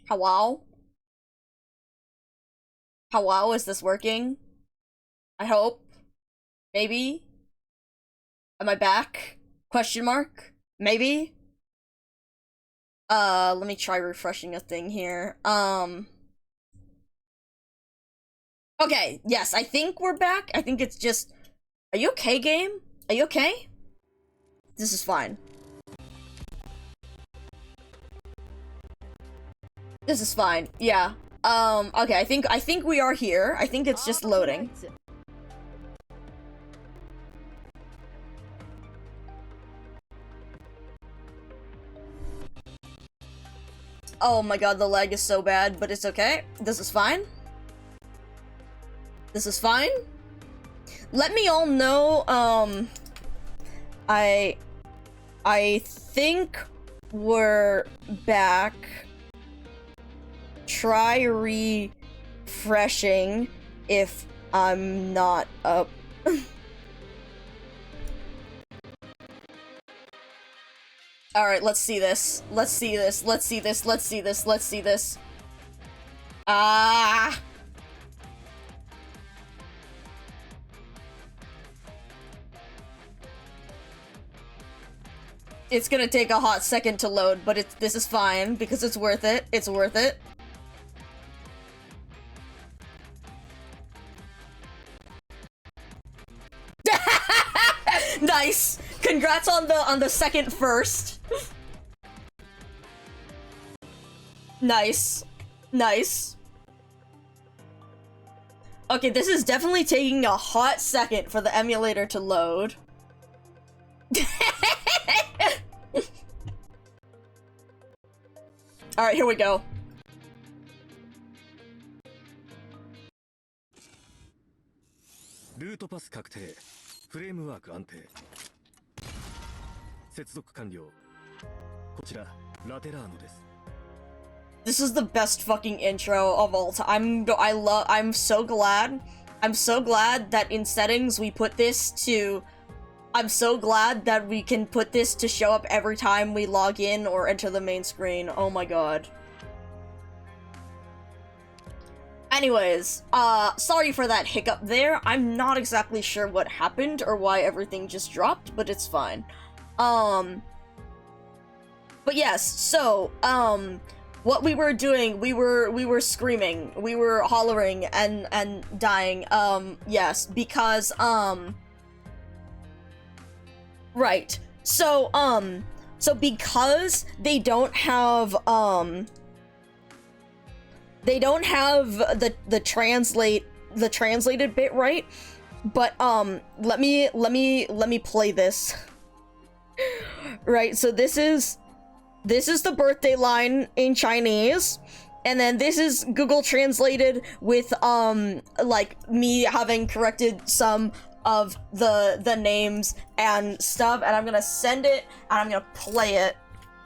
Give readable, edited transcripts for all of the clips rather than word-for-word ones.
Hello? Hello, is this working? I hope. Maybe? Am I back? Question mark? Maybe? Let me try refreshing a thing here. Okay, yes, I think we're back. I think it's just... Are you okay, game? Are you okay? This is fine. This is fine, yeah. Okay, I think we are here. I think it's just loading. Oh my god, the lag is so bad, but it's okay. This is fine. This is fine. Let me all know, I think we're back. Try refreshing if I'm not up. Alright, let's see this. Let's see this. Let's see this. Let's see this. Let's see this. Ah! It's gonna take a hot second to load, but this is fine because it's worth it. It's worth it. Nice. Congrats on the second first. Nice. Nice. Okay, this is definitely taking a hot second for the emulator to load. Alright, here we go. Root pass 確定。フレームワーク安定。接続完了。こちら、ラテラーノです。This is the best fucking intro of all time. I'm so glad that in settings we put this to... I'm so glad that we can put this to show up every time we log in or enter the main screen. Oh my god. Anyways, sorry for that hiccup there. I'm not exactly sure what happened or why everything just dropped, but it's fine. But yes, so, what we were doing, we were screaming, we were hollering and dying, yes, because, right. So because they don't have the translated bit right, but let me play this. Right, so this is the birthday line in Chinese, and then this is Google translated with like me having corrected some of the names and stuff, and I'm gonna send it and I'm gonna play it.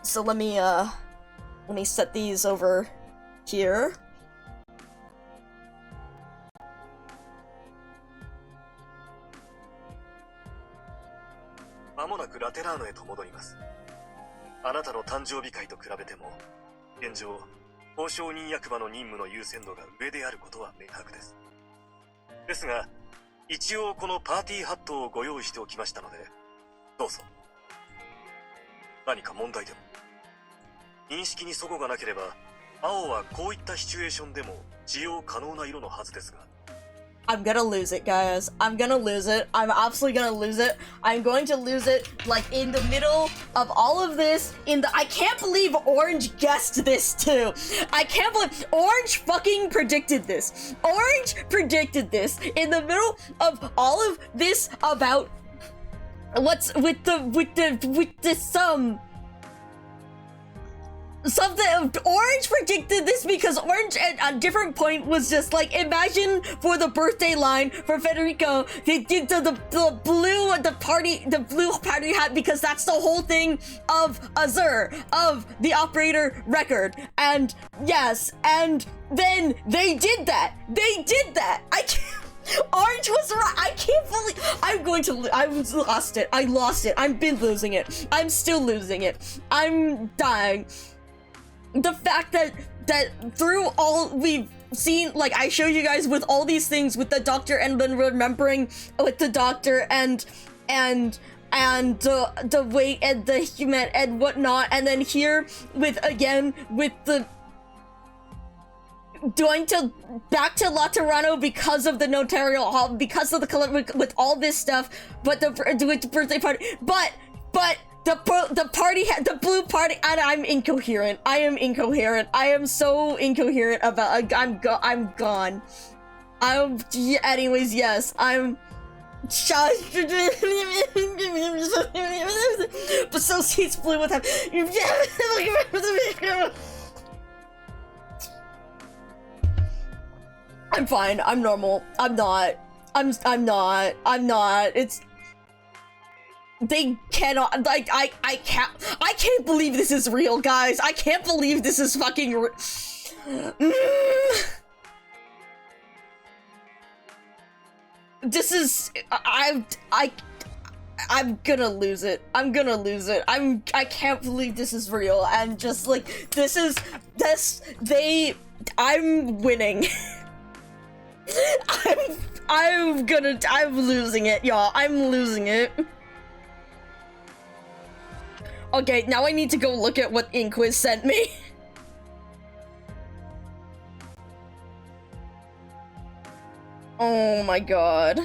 So let me set these over here. まもなくラテラーノへと戻ります。あなたの誕生日会と比べても、現状、交渉人役場の任務の優先度が上であることは明白です。ですが、一応このパーティーハットをご用意しておきましたので、どうぞ。何か問題でも。認識に齟齬がなければ、青はこういったシチュエーションでも使用可能な色のはずですが。 I'm gonna lose it, guys. I'm gonna lose it. I'm absolutely gonna lose it. I'm going to lose it, like, in the middle of all of this, I can't believe Orange guessed this, too. I can't believe- Orange fucking predicted this. Orange predicted this in the middle of all of this about what's with this, something. Orange predicted this because Orange at a different point was just like, imagine for the birthday line for Federico, they did the blue party hat, because that's the whole thing of Azure, of the operator record. And yes, and then they did that. I can't. Orange was right. I can't believe I lost it. I've been losing it. I'm still losing it. I'm dying. the fact that through all we've seen, like, I showed you guys with all these things with the doctor and then remembering with the doctor and the weight and the human and whatnot, and then here with again with the going to back to Laterano because of the notarial hall, because of the with all this stuff, but with the birthday party, but the party the blue party, and I'm incoherent. I am incoherent. I am so incoherent about. I'm gone. Anyways, yes, I'm. But so seats blue with him. I'm fine. I'm normal. I'm not. It's. They cannot, like, I can't believe this is real, guys. I can't believe this is fucking This is, I'm gonna lose it. I'm gonna lose it. I can't believe this is real, and just, like, I'm winning. I'm losing it, y'all. I'm losing it. Okay, now I need to go look at what Inquiz sent me. Oh my god.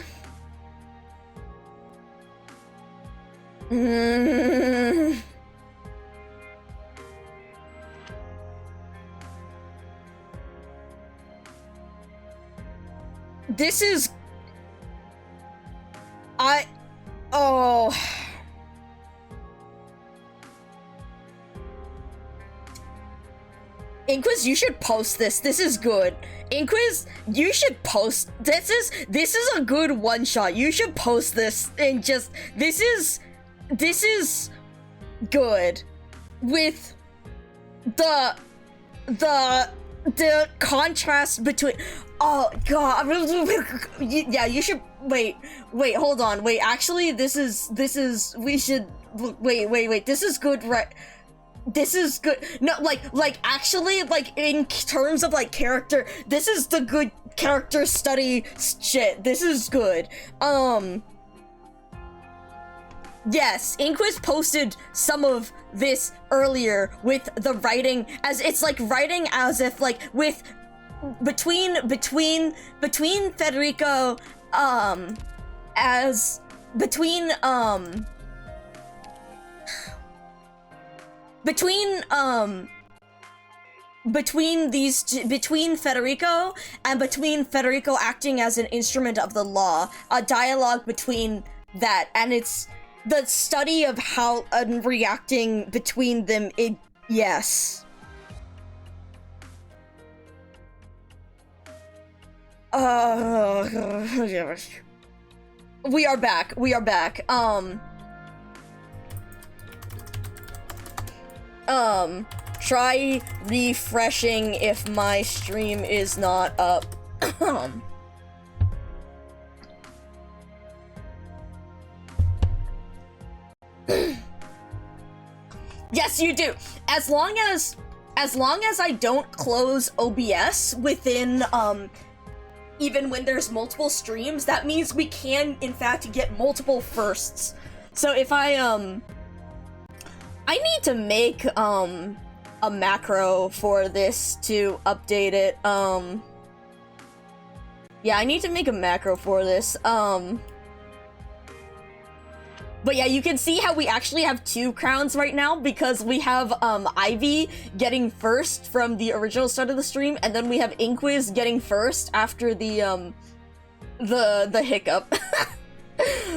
This is... Oh... Inquiz, you should post this. This is good. Inquiz, you should post. This is a good one shot. You should post this and just this is good with the contrast between. Oh god. Yeah, you should wait, hold on. Wait, actually this is we should wait. This is good, right? This is good. No, like actually, like, in terms of, like, character, this is the good character study shit. This is good. Yes, Inquiz posted some of this earlier with the writing, as it's like writing as if, like, with between Federico, as between Federico and between Federico acting as an instrument of the law, a dialogue between that, and it's the study of how reacting between them. Yes. We are back. Try refreshing if my stream is not up. Yes, you do. As long as I don't close OBS within, even when there's multiple streams, that means we can, in fact, get multiple firsts. So if I need to make, a macro for this to update it. Yeah, I need to make a macro for this. But yeah, you can see how we actually have 2 crowns right now because we have, Ivy getting first from the original start of the stream, and then we have Inquiz getting first after the hiccup.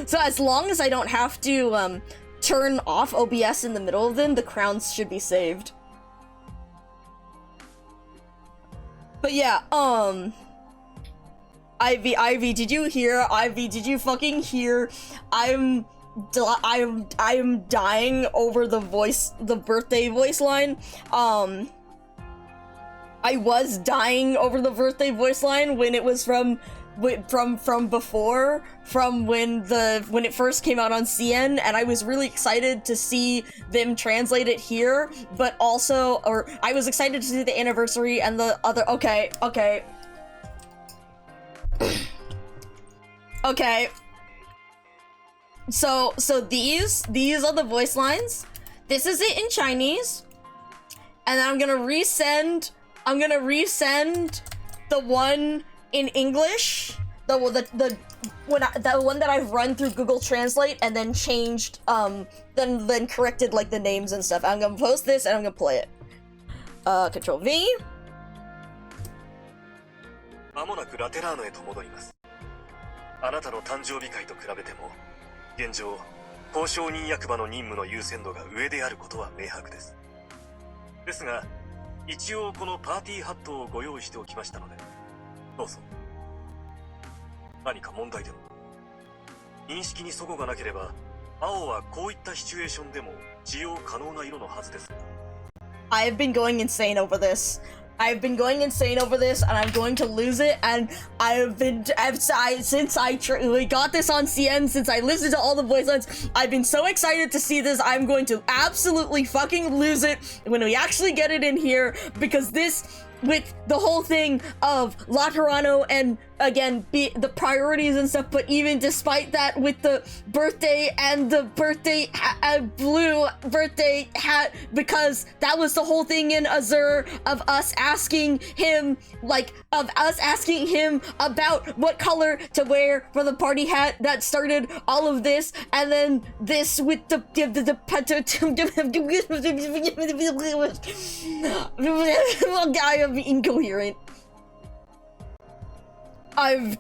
So as long as I don't have to, turn off OBS in the middle of them, the crowns should be saved. But yeah, Ivy, did you hear? Ivy, did you fucking hear? I am dying over the birthday voice line. I was dying over the birthday voice line when it was from from before, from when it first came out on CN, and I was really excited to see them translate it here, but also, or I was excited to see the anniversary and the other. Okay. Okay. So these are the voice lines. This is it in Chinese. And then I'm gonna resend the one in English. The one that I've run through Google Translate and then changed, then corrected like the names and stuff. I'm gonna post this and I'm gonna play it. Control V. まもなくラテラーノへと戻ります。あなたの誕生日会と比べても、現状、交渉人役場の任務の優先度が上であることは明白です。ですが、一応このパーティーハットをご用意しておきましたので、どうぞ。何か問題でも。認識に齟齬がなければ、青はこういったシチュエーションでも使用可能な色のはずです。I've been going insane over this. I've been going insane over this, and I'm going to lose it. And since I got this on CN, since I listened to all the voice lines, I've been so excited to see this. I'm going to absolutely fucking lose it when we actually get it in here, because this, with the whole thing of Laterano and again the priorities and stuff, but even despite that, with the birthday and the birthday blue birthday hat, because that was the whole thing in Azure of us asking him about what color to wear for the party hat that started all of this, and then this with the I am incoherent. I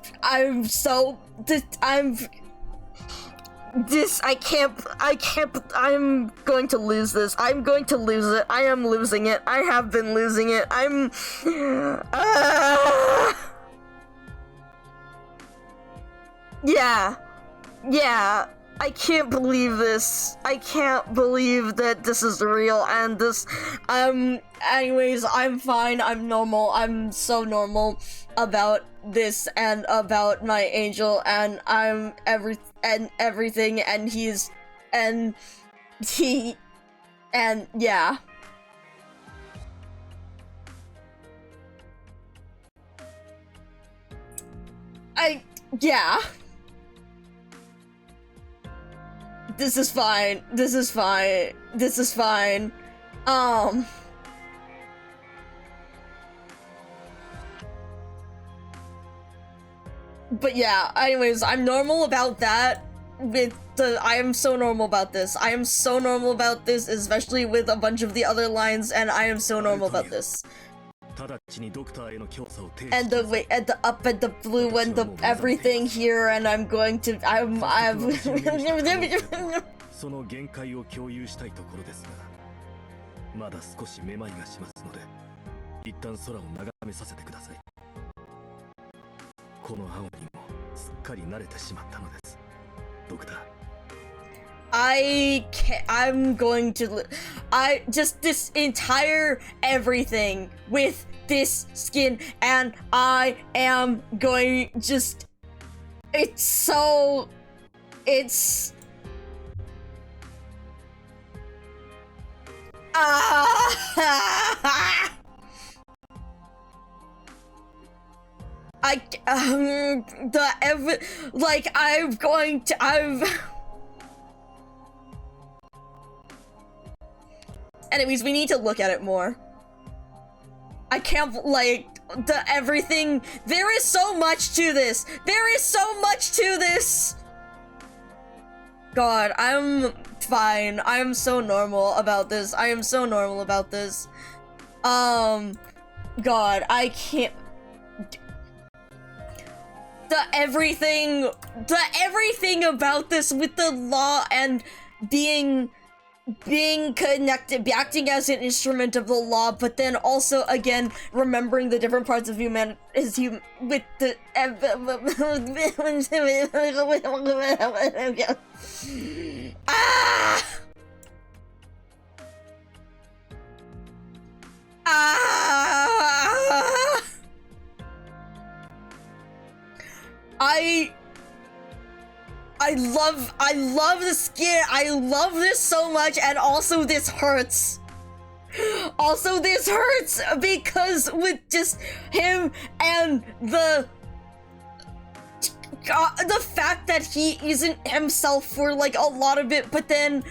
can't, I'm going to lose this. I'm going to lose it. I am losing it. I have been losing it. Yeah. I can't believe this. I can't believe that this is real, and this, anyways, I'm fine, I'm normal, I'm so normal about this, and about my angel, and I'm everything, and yeah. Yeah. This is fine. But yeah, anyways, I'm normal about that. I am so normal about this. I am so normal about this, especially with a bunch of the other lines, and I am so normal about this. And the up and the blue and the everything here, and I'm going to I'm その限界を共有したいところですが、まだ少しめまいがしますので、一旦空を眺めさせてください。この青にもすっかり慣れてしまったのです。ドクター。I'm going to, just this entire everything with this skin, and I am going, it's anyways, we need to look at it more. I can't, everything, there is so much to this. God, I'm fine. I am so normal about this. God, I can't. The everything about this with the law and being connected, acting as an instrument of the law, but then also again remembering the different parts of human with the love the skin. I love this so much, and also this hurts. Also, this hurts because with just him and the fact that he isn't himself for like a lot of it, but then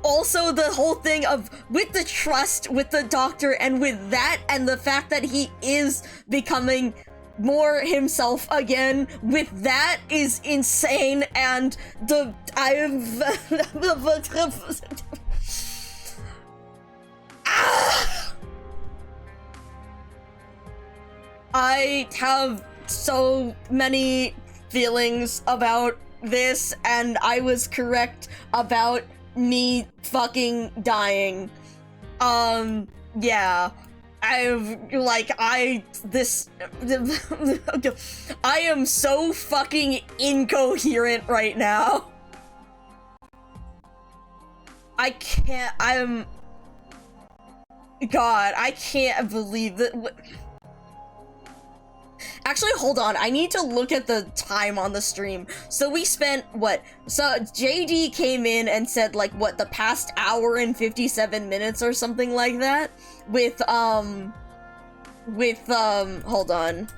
also the whole thing of with the trust with the doctor and with that and the fact that he is becoming more himself again with that is insane. And I have so many feelings about this, and I was correct about me fucking dying. Yeah. I am so fucking incoherent right now. God, I can't believe that. Actually, hold on. I need to look at the time on the stream. So we spent, what? So JD came in and said, like, what, the past hour and 57 minutes or something like that? With, hold on.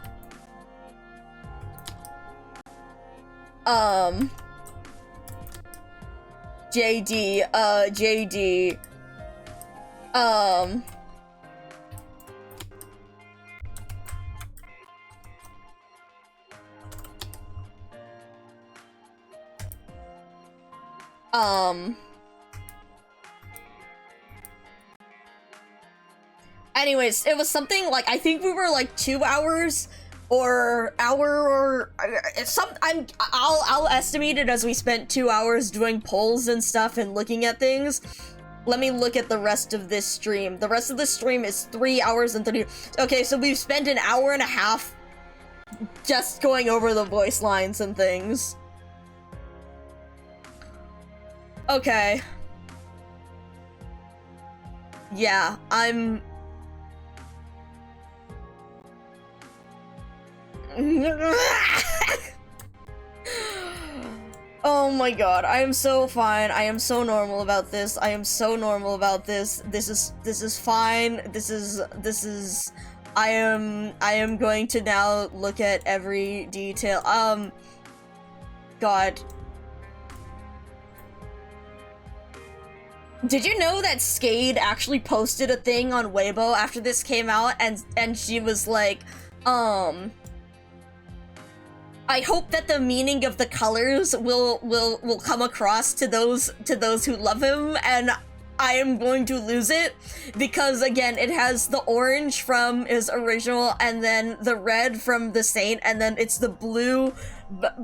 JD, anyways, it was something like, I think we were like 2 hours or I'll estimate it as we spent 2 hours doing polls and stuff and looking at things. Let me look at the rest of this stream. The rest of the stream is 3 hours and 30. Okay, so we've spent an hour and a half just going over the voice lines and things. Okay. Yeah, I'm... Oh my god, I am so fine. I am so normal about this. I am so normal about this. This is fine. This is I am going to now look at every detail. God. Did you know that Skade actually posted a thing on Weibo after this came out, and she was like, I hope that the meaning of the colors will come across to those who love him, and I am going to lose it, because again, it has the orange from his original, and then the red from the Saint, and then it's the blue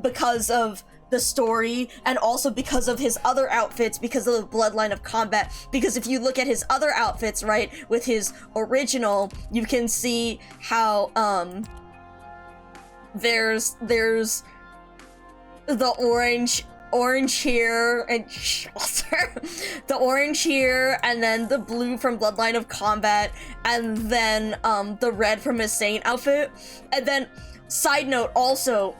because of the story, and also because of his other outfits, because of the bloodline of combat. Because if you look at his other outfits, right, with his original, you can see how there's the orange here, and the orange here, and then the blue from Bloodline of Combat, and then the red from his Saint outfit. And then, side note also,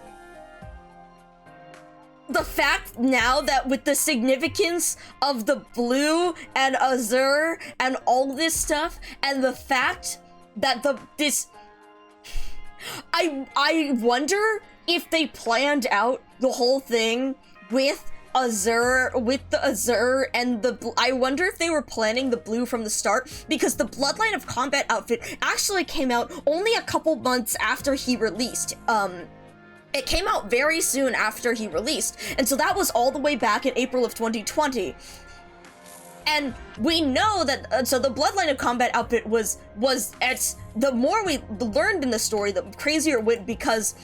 the fact now that with the significance of the blue and azure and all this stuff, and the fact that I wonder if they planned out the whole thing with azure, with the azure and the I wonder if they were planning the blue from the start, because the Bloodline of Combat outfit actually came out only a couple months after he released. It came out very soon after he released, and so that was all the way back in April of 2020. And we know that, so the Bloodline of Combat outfit was the more we learned in the story, the crazier it went, because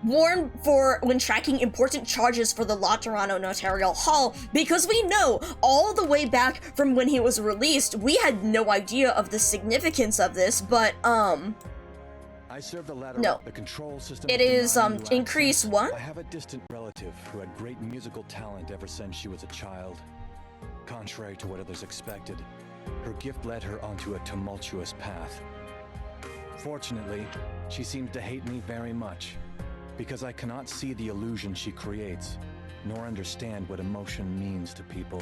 worn for when tracking important charges for the La Toronto Notarial Hall, because we know all the way back from when he was released, we had no idea of the significance of this, but, I serve the ladder no. The control system it is, denying you increase access. what? I have a distant relative who had great musical talent ever since she was a child. Contrary to what others expected, her gift led her onto a tumultuous path. Fortunately, she seems to hate me very much, because I cannot see the illusion she creates. nor understand what emotion means to people.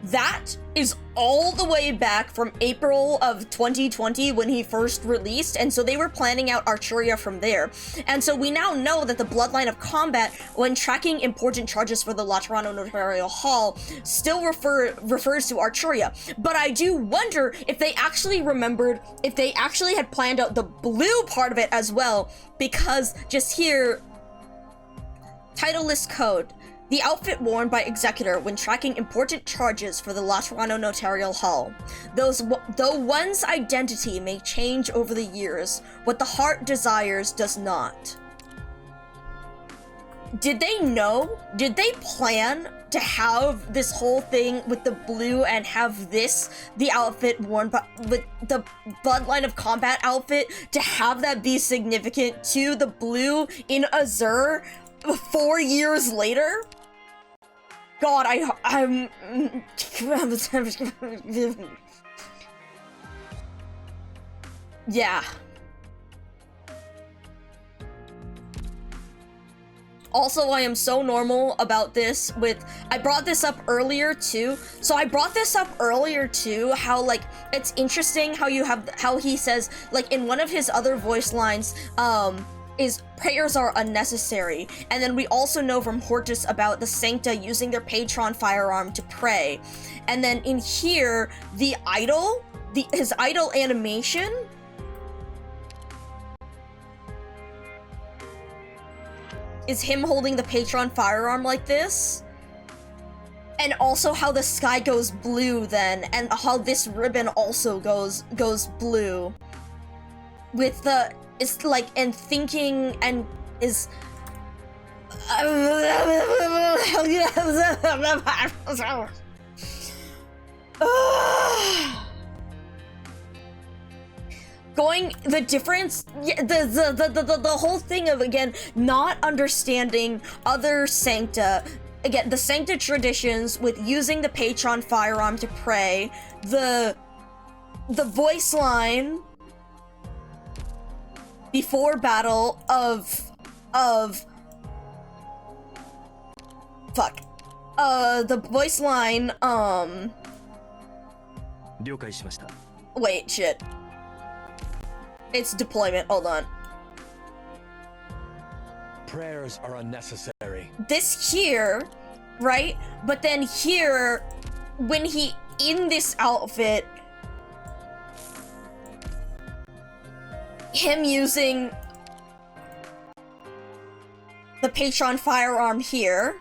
That is all the way back from April of 2020 when he first released, and so they were planning out Archuria from there. And so we now know that the bloodline of combat, when tracking important charges for the Laterano Notarial Hall, still refers to Archuria. But I do wonder if they actually remembered, if they actually had planned out the blue part of it as well, because just here, title list code. The outfit worn by Executor when tracking important charges for the Laterano Notarial Hall. Though one's identity may change over the years, what the heart desires does not. Did they know? Did they plan to have this whole thing with the blue and have this, the outfit worn by, with the Bloodline of Combat outfit, to have that be significant to the blue in Azure 4 years later? God, I'm yeah. Also, I am so normal about this with, I brought this up earlier too. So I brought this up earlier too, how like, it's interesting how you have, how he says, like in one of his other voice lines, is prayers are unnecessary. And then we also know from Hortus about the Sancta using their Patron firearm to pray. And then in here, the idol, his idol animation is him holding the Patron firearm like this. And also how the sky goes blue then, and how this ribbon also goes blue. With the, it's like, and thinking, and is... Going, the difference, the whole thing of, again, not understanding other Sancta, again, the Sancta traditions with using the Patron firearm to pray, the voice line before battle of fuck. The voice line, wait, shit. It's deployment, hold on. Prayers are unnecessary. This here, right? But then here, when he, in this outfit, him using the Patron firearm here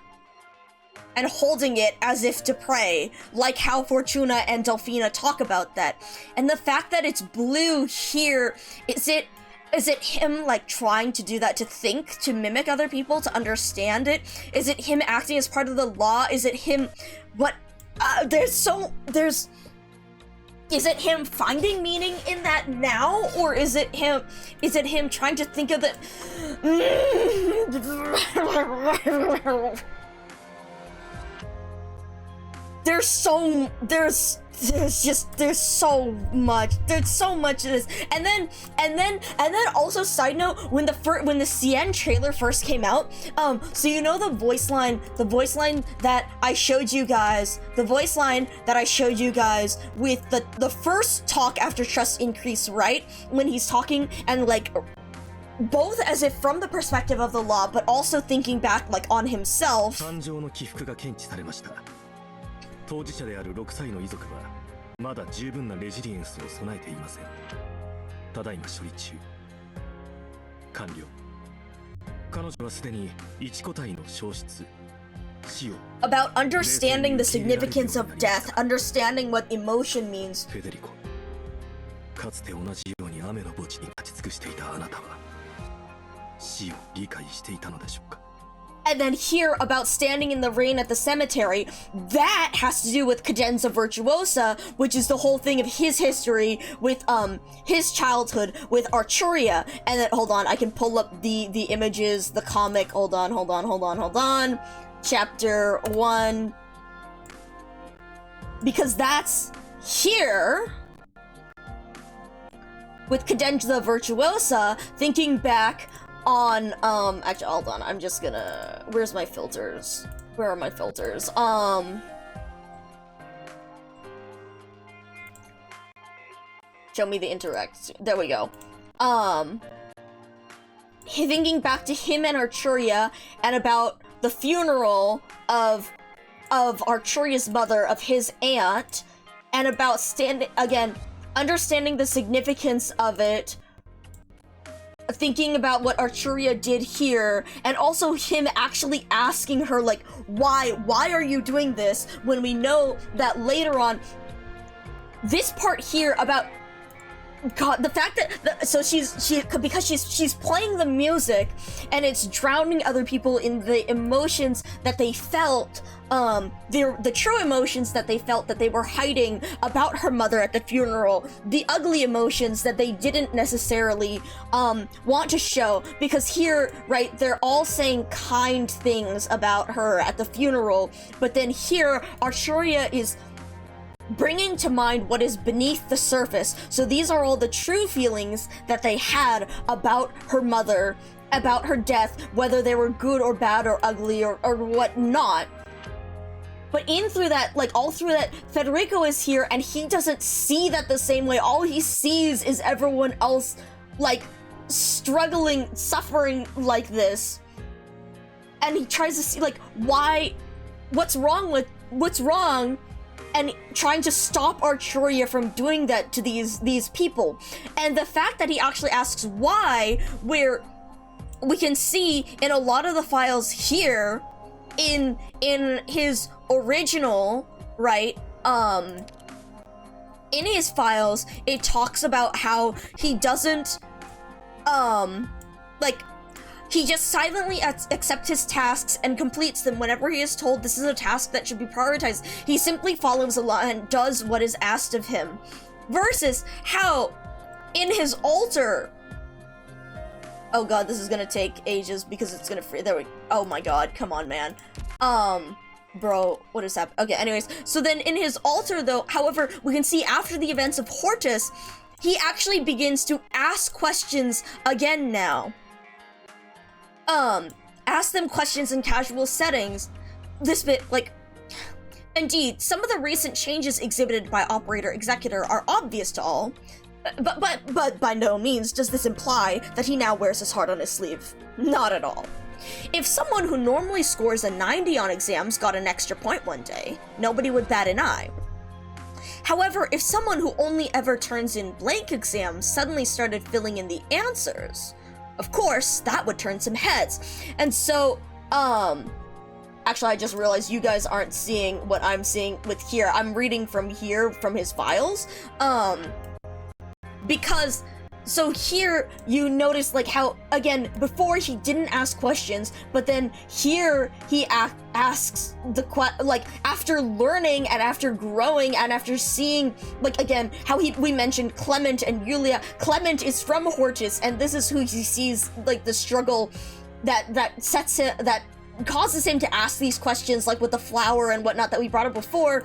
and holding it as if to pray, like how Fortuna and Delphina talk about that. And the fact that it's blue here, is it him like trying to do that, to think, to mimic other people, to understand it? Is it him acting as part of the law? Is it him, what, is it him finding meaning in that now, or is it him trying to think of it? There's so much of this. And then also, side note, when the CN trailer first came out, so you know the voice line that I showed you guys, with the first talk after trust increase, right? When he's talking and like both as if from the perspective of the law, but also thinking back like on himself. 当事者である6歳の遺族はまだ十分なレジリエンスを備えていません。ただいま処理中。完了。彼女はすでに1個体の消失。About understanding the significance of death, understanding what emotion means. フェデリコ、かつて同じように雨の墓地に立ち尽くしていたあなたは死を理解していたのでしょうか。 And then here about standing in the rain at the cemetery, that has to do with Cadenza Virtuosa, which is the whole thing of his history with his childhood with Archuria. And then hold on, I can pull up the images, the comic. Hold on. Chapter 1. Because that's here with Cadenza Virtuosa, thinking back on, actually, hold on, I'm just gonna, where's my filters? Where are my filters? Show me the interact. There we go. Thinking back to him and Archuria and about the funeral of Archuria's mother, of his aunt, and about understanding the significance of it, thinking about what Archuria did here, and also him actually asking her, like, why are you doing this, when we know that later on, this part here about, God, the fact that, because she's playing the music, and it's drowning other people in the emotions that they felt, the true emotions that they felt that they were hiding about her mother at the funeral, the ugly emotions that they didn't necessarily, want to show, because here, right, they're all saying kind things about her at the funeral, but then here, Archuria is bringing to mind what is beneath the surface. So these are all the true feelings that they had about her mother, about her death, whether they were good or bad or ugly or whatnot. But through that, Federico is here and he doesn't see that the same way. All he sees is everyone else, like, struggling, suffering like this. And he tries to see, like, what's wrong, and trying to stop Archuria from doing that to these people. And the fact that he actually asks why, where we can see in a lot of the files here, in his original, right, in his files, it talks about how he doesn't, he just silently accepts his tasks and completes them whenever he is told this is a task that should be prioritized. He simply follows along and does what is asked of him. Versus how, in his altar... Oh god, this is gonna take ages because it's gonna there we... Oh my god, come on, man. Bro, what is happening? Okay, anyways. So then in his altar, though, however, we can see after the events of Hortus, he actually begins to ask questions again now. Ask them questions in casual settings. This bit, like, indeed, some of the recent changes exhibited by Operator Executor are obvious to all, but by no means does this imply that he now wears his heart on his sleeve. Not at all. If someone who normally scores a 90 on exams got an extra point one day, nobody would bat an eye. However, if someone who only ever turns in blank exams suddenly started filling in the answers, of course, that would turn some heads. And so, actually, I just realized you guys aren't seeing what I'm seeing with here. I'm reading from here, from his files. Because, so here, you notice, like, how, again, before he didn't ask questions, but then here, he asks the after learning, and after growing, and after seeing, like, again, how we mentioned Clement and Yulia. Clement is from Hortus, and this is who he sees, like, the struggle that sets him, that causes him to ask these questions, like, with the flower and whatnot that we brought up before.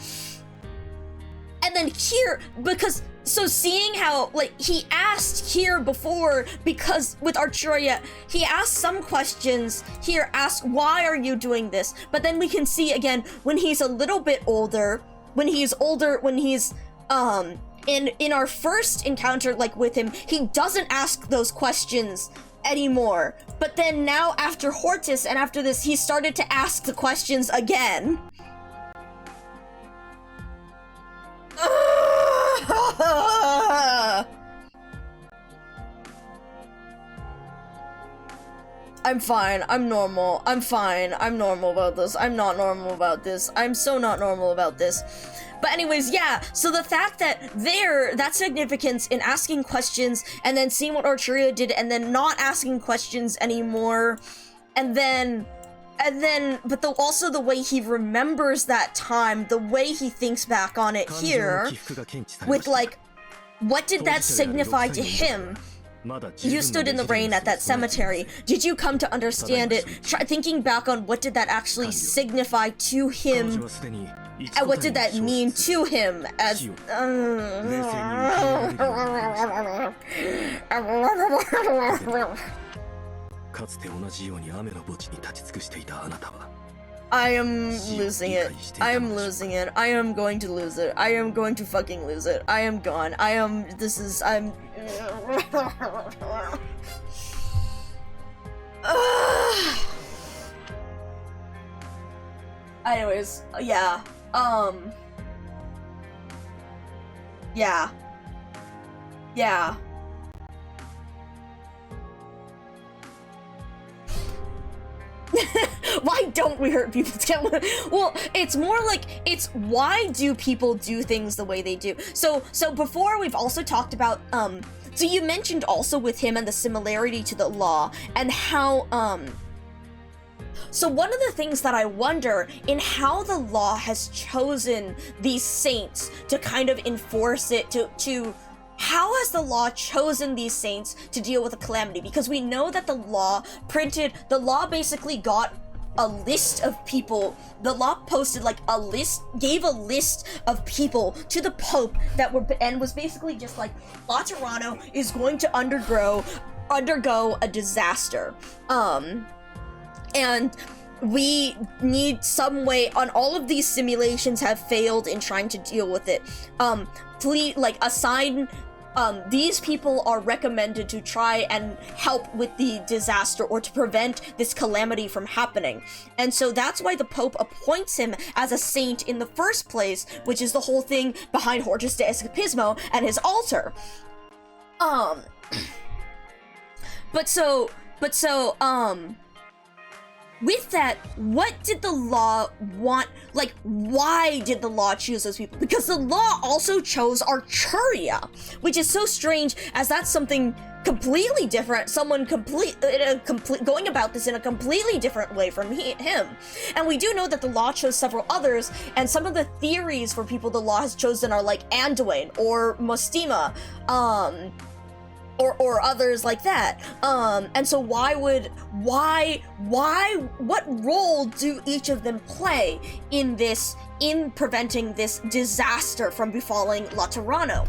And then here, because... So seeing how, like, he asked here before, because with Archuria, he asked some questions here, asked, why are you doing this? But then we can see, again, when he's a little bit older, when he's, in our first encounter, like, with him, he doesn't ask those questions anymore. But then now, after Hortus, and after this, he started to ask the questions again. I'm fine. I'm normal. I'm fine. I'm normal about this. I'm not normal about this. I'm so not normal about this. But anyways, yeah, so the fact that that significance in asking questions and then seeing what Archuria did and then not asking questions anymore, but also the way he remembers that time, the way he thinks back on it here, with, like, what did that signify to him? You stood in the rain at that cemetery. Did you come to understand it? Thinking back on what did that actually signify to him, and what did that mean to him as... I am losing it. I am losing it. I am going to lose it. I am going to fucking lose it. I am gone. I'm... Anyways, yeah. Yeah. Yeah. Why don't we hurt people? Well, it's more like, it's why do people do things the way they do? So before we've also talked about, so you mentioned also with him and the similarity to the law and how, so one of the things that I wonder in how the law has chosen these saints to kind of enforce it, to how has the law chosen these saints to deal with a calamity? Because we know that the law basically got a list of people. The law posted like a list, gave a list of people to the Pope that were, and was basically just like, Laterano is going to undergo a disaster. And we need some way, on all of these simulations have failed in trying to deal with it. Please, like, assign, these people are recommended to try and help with the disaster or to prevent this calamity from happening. And so that's why the Pope appoints him as a saint in the first place, which is the whole thing behind Hortus de Escapismo and his altar. With that, what did the law want? Like, why did the law choose those people? Because the law also chose Archuria, which is so strange, as that's something completely different, someone going about this in a completely different way from him. And we do know that the law chose several others, and some of the theories for people the law has chosen are like Anduin or Mostima, or others like that. And so what role do each of them play in preventing this disaster from befalling Laterano?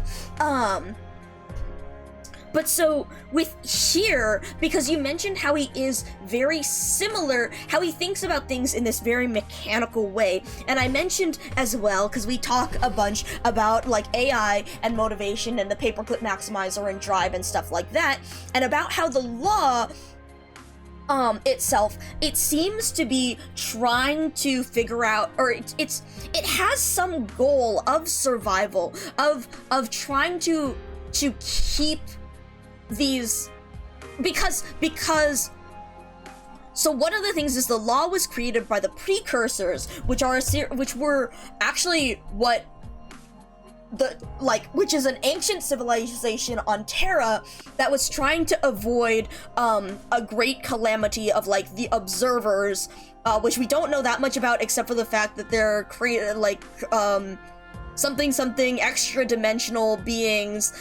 But so with here, because you mentioned how he is very similar, how he thinks about things in this very mechanical way, and I mentioned as well, because we talk a bunch about like AI and motivation and the paperclip maximizer and drive and stuff like that, and about how the law itself, it seems to be trying to figure out, or it has some goal of survival, of trying to keep these, because so one of the things is the law was created by the precursors, which were actually which is an ancient civilization on Terra that was trying to avoid a great calamity of like the observers, which we don't know that much about except for the fact that they're created like something extra dimensional beings,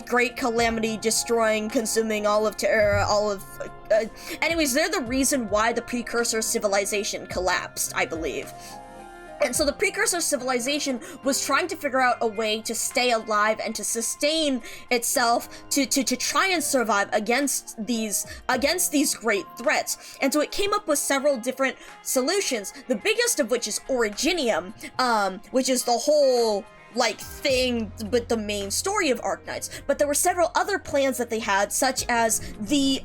great calamity, destroying, consuming all of Terra, anyways, they're the reason why the precursor civilization collapsed, I believe. And so the precursor civilization was trying to figure out a way to stay alive and to sustain itself, to try and survive against these great threats. And so it came up with several different solutions, the biggest of which is Originium, which is the whole like thing but the main story of Arknights. But there were several other plans that they had, such as the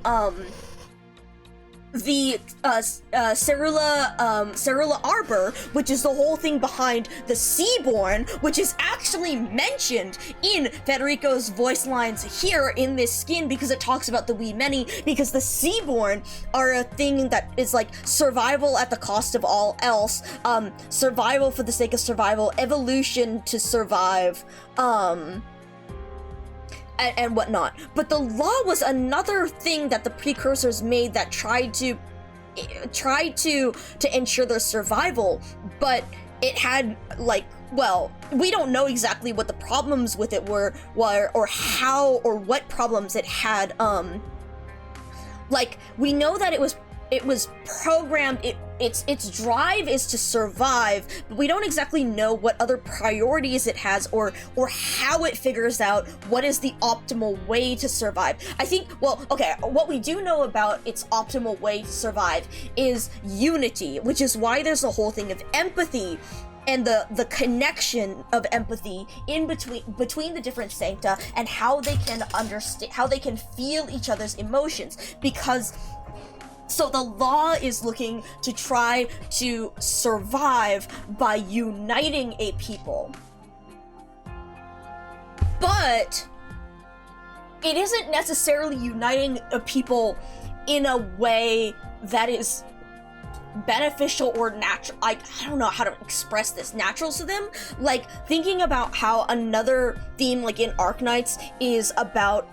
Cerula Arbor, which is the whole thing behind the Seaborn, which is actually mentioned in Federico's voice lines here in this skin, because it talks about the Wee Many, because the Seaborn are a thing that is like survival at the cost of all else, survival for the sake of survival, evolution to survive, and whatnot. But the law was another thing that the precursors made that tried to ensure their survival, but it had like, well, we don't know exactly what the problems with it were or how or what problems it had. Like, we know that it was programmed, its drive is to survive, but we don't exactly know what other priorities it has or how it figures out what is the optimal way to survive. I think, well, okay, what we do know about its optimal way to survive is unity, which is why there's a whole thing of empathy and the connection of empathy in between the different sancta and how they can understand, how they can feel each other's emotions. Because so the law is looking to try to survive by uniting a people, but it isn't necessarily uniting a people in a way that is beneficial or natural. I don't know how to express this. Natural to them. Like, thinking about how another theme, like in Arknights, is about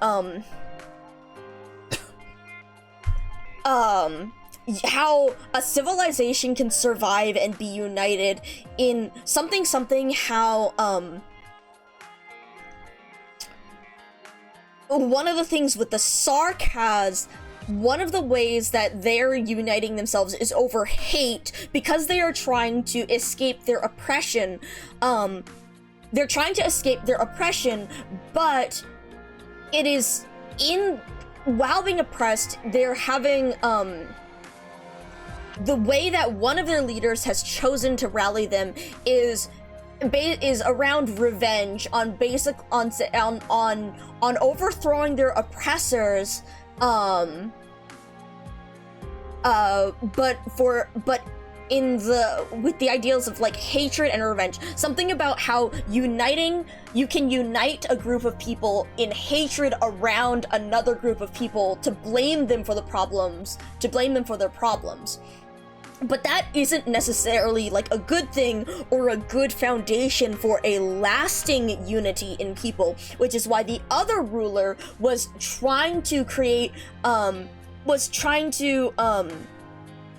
how a civilization can survive and be united in something how one of the things with the Sarkaz, one of the ways that they're uniting themselves is over hate, because they are trying to escape their oppression. They're trying to escape their oppression, but it is while being oppressed, they're having, the way that one of their leaders has chosen to rally them is around revenge on overthrowing their oppressors, but with the ideals of like hatred and revenge. Something about how you can unite a group of people in hatred around another group of people to blame them for their problems. But that isn't necessarily like a good thing or a good foundation for a lasting unity in people, which is why the other ruler was trying to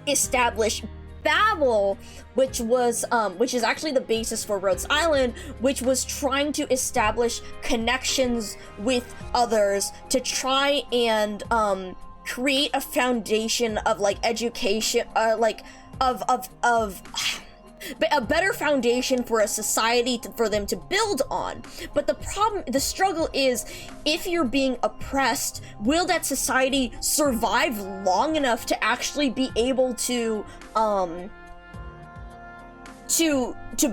establish Babel, which is actually the basis for Rhodes Island, which was trying to establish connections with others to try and create a foundation of like education, like of a better foundation for a society for them to build on. But the struggle is, if you're being oppressed, will that society survive long enough to actually be able to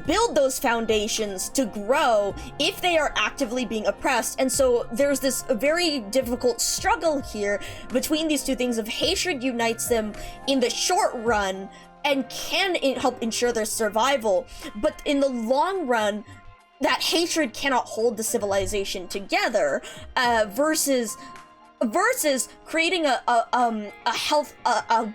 build those foundations to grow if they are actively being oppressed? And so there's this very difficult struggle here between these two things of hatred unites them in the short run and can help ensure their survival, but in the long run, that hatred cannot hold the civilization together, versus creating a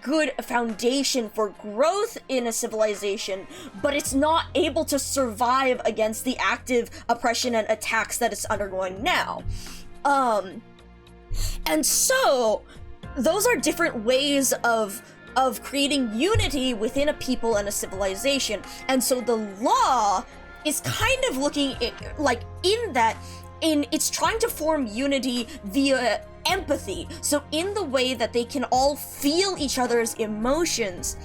good foundation for growth in a civilization, but it's not able to survive against the active oppression and attacks that it's undergoing now. And so those are different ways of creating unity within a people and a civilization. And so the law is kind of looking it's trying to form unity via empathy. So in the way that they can all feel each other's emotions,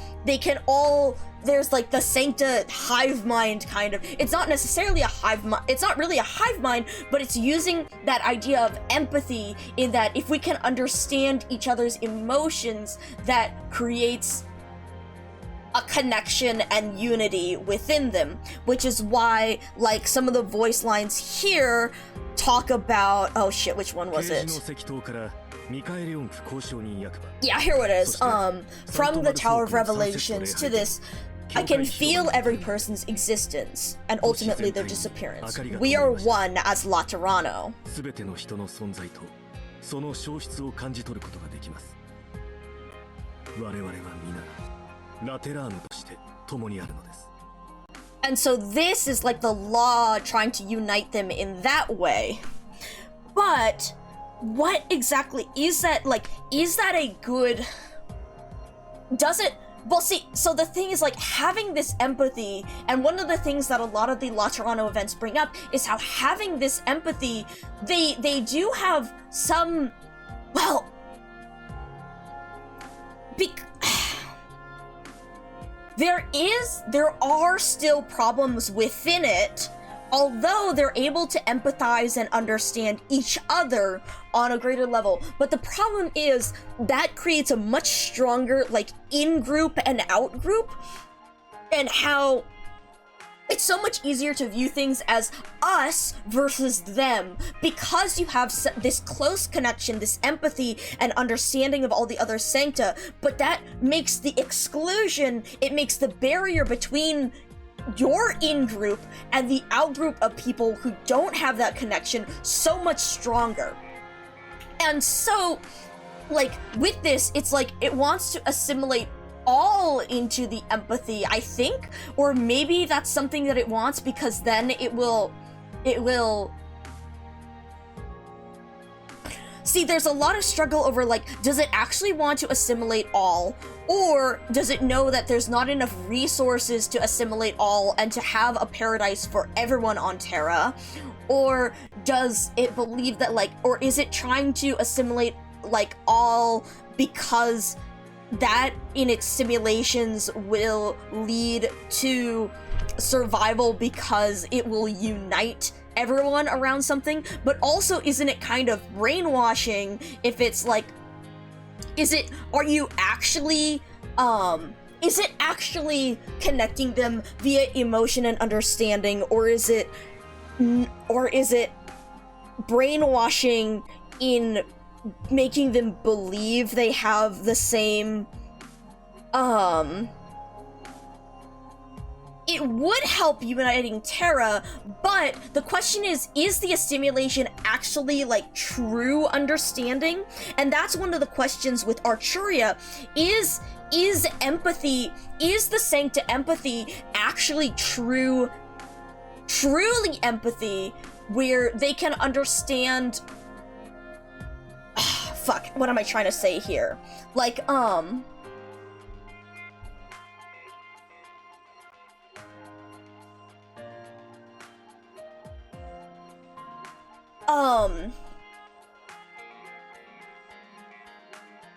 there's like the sancta hive mind kind of. It's not necessarily a hive mind. It's not really a hive mind, but it's using that idea of empathy, in that if we can understand each other's emotions, that creates a connection and unity within them, which is why like some of the voice lines here talk about, oh shit, which one was it? Yeah, here it is. From the Tower of Revelations to this, I can feel every person's existence and ultimately their disappearance. We are one as Laterano. And so this is like the law trying to unite them in that way. But what exactly is that? Like, is that a good... Does it... Well, see, so the thing is, like, having this empathy, and one of the things that a lot of the Laterano events bring up is how having this empathy, they do have some... Well... there are still problems within it, although they're able to empathize and understand each other on a greater level. But the problem is that creates a much stronger, like, in-group and out-group, and how it's so much easier to view things as us versus them, because you have this close connection, this empathy and understanding of all the other sancta, but that makes the exclusion, it makes the barrier between your in-group and the out-group of people who don't have that connection so much stronger. And so, like, with this, it's like it wants to assimilate all into the empathy, I think, or maybe that's something that it wants because then it will see, there's a lot of struggle over, like, does it actually want to assimilate all, or does it know that there's not enough resources to assimilate all and to have a paradise for everyone on Terra, or does it believe that, like, or is it trying to assimilate, like, all because that in its simulations will lead to survival because it will unite everyone around something? But also, isn't it kind of brainwashing if it's like, is it actually connecting them via emotion and understanding, or is it brainwashing in making them believe they have the same, it would help uniting Terra, but the question is the assimilation actually, like, true understanding? And that's one of the questions with Archuria. Is empathy, is the Sancta empathy actually truly empathy, where they can understand, fuck, what am I trying to say here? Like,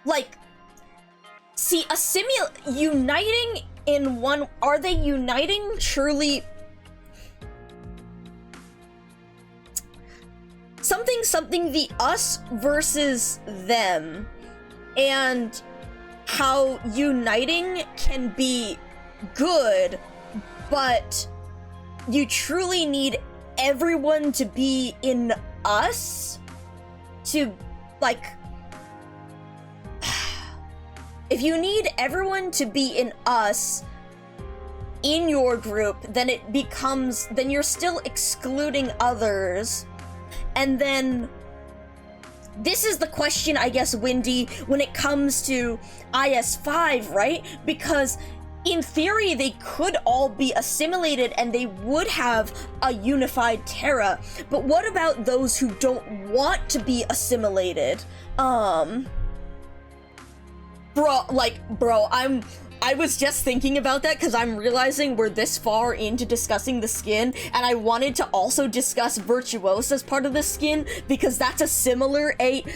like, see, uniting in one, are they uniting truly? Something the us versus them, and how uniting can be good, but you truly need everyone to be in us to, like, if you need everyone to be in us in your group, then it becomes, then you're still excluding others. And then this is the question, I guess, Windy, when it comes to IS-5, right? Because in theory, they could all be assimilated and they would have a unified Terra. But what about those who don't want to be assimilated? Bro, I was just thinking about that because I'm realizing we're this far into discussing the skin, and I wanted to also discuss Virtuose as part of the skin, because that's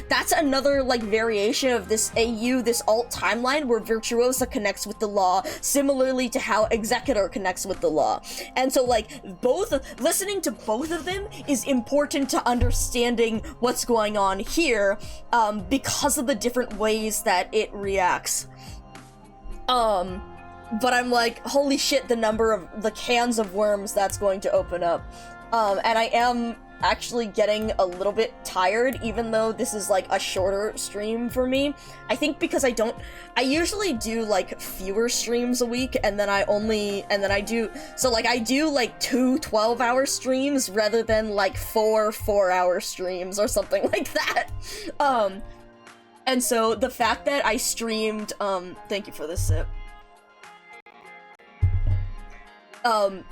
that's another, like, variation of this AU, this alt timeline, where Virtuosa connects with the law, similarly to how Executor connects with the law. And so, like, listening to both of them is important to understanding what's going on here, because of the different ways that it reacts. But I'm like, holy shit, the number of the cans of worms that's going to open up. And I am actually getting a little bit tired, even though this is, like, a shorter stream for me. I think because I usually do, like, fewer streams a week, and then I do, so, like, I do, like, 2 12-hour streams rather than, like, 4 4-hour streams or something like that. And so the fact that I streamed, thank you for this sip,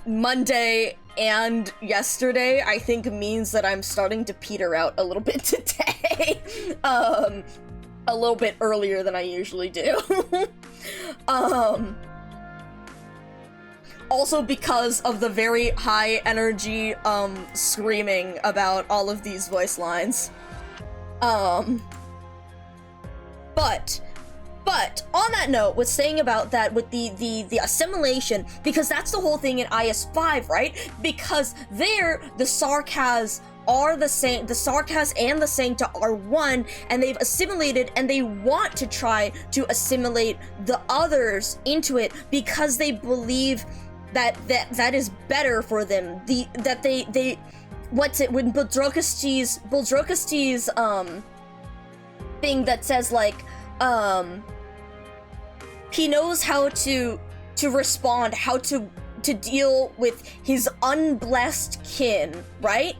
Monday and yesterday, I think means that I'm starting to peter out a little bit today, a little bit earlier than I usually do. Also because of the very high energy, screaming about all of these voice lines. But But on that note, what's saying about that with the assimilation, because that's the whole thing in IS-5, right? Because there, the Sarkaz are the same, the Sarkaz and the Sancta are one, and they've assimilated, and they want to try to assimilate the others into it because they believe that is better for them. What's it, when Buldrokasti's thing that says like he knows how to respond, how to deal with his unblessed kin, right?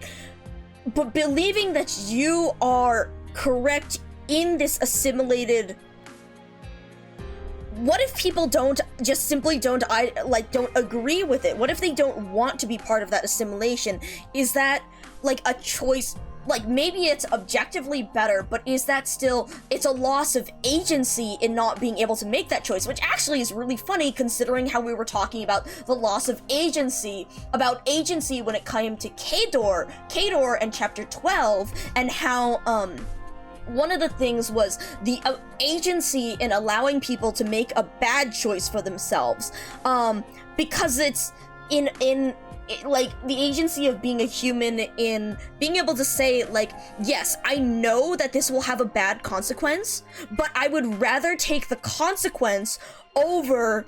But believing that you are correct in this assimilated, what if people don't agree with it? What if they don't want to be part of that assimilation? Is that like a choice? Like, maybe it's objectively better, but is that still, it's a loss of agency in not being able to make that choice, which actually is really funny considering how we were talking about the loss of agency, when it came to Kador in chapter 12, and how, one of the things was the agency in allowing people to make a bad choice for themselves, because it's like the agency of being a human, in being able to say like, yes, I know that this will have a bad consequence, but I would rather take the consequence over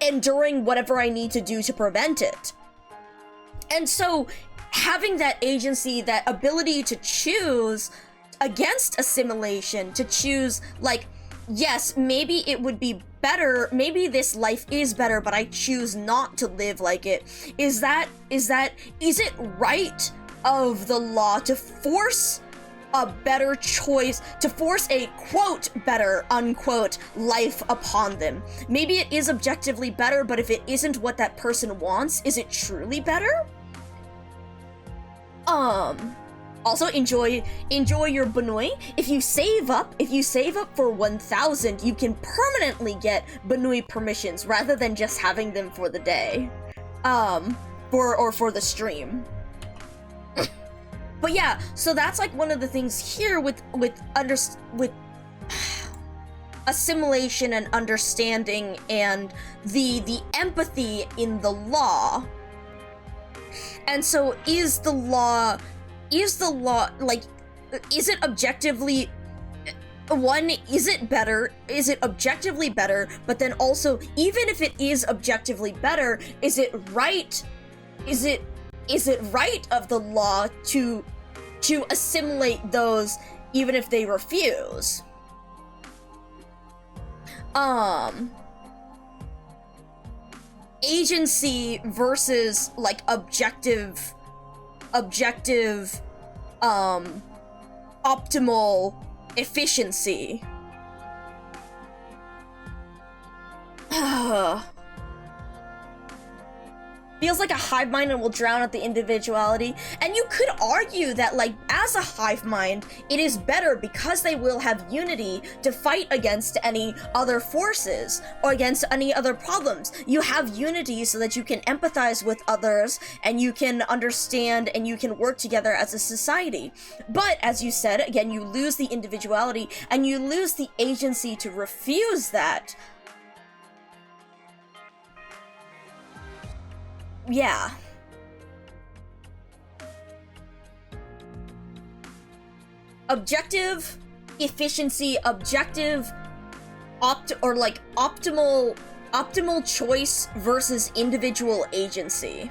enduring whatever I need to do to prevent it. And so having that agency, that ability to choose against assimilation, to choose like, yes, maybe it would be better, maybe this life is better, but I choose not to live like it. Is it right of the law to force a better choice, to force a quote better unquote life upon them? Maybe it is objectively better, but if it isn't what that person wants, is it truly better? Also, enjoy your Banui. If you save up for 1,000, you can permanently get Banui permissions rather than just having them for the day, for the stream. But yeah, so that's like one of the things here with assimilation and understanding and the empathy in the law. And so is the law like, is it objectively, is it better? Is it objectively better? But then also, even if it is objectively better, is it right? Is it right of the law to assimilate those even if they refuse? Agency versus like objective optimal efficiency. Feels like a hive mind and will drown out the individuality. And you could argue that, like, as a hive mind, it is better because they will have unity to fight against any other forces or against any other problems. You have unity so that you can empathize with others and you can understand and you can work together as a society. But as you said, again, you lose the individuality and you lose the agency to refuse that. Yeah. Objective efficiency, objective optimal choice versus individual agency.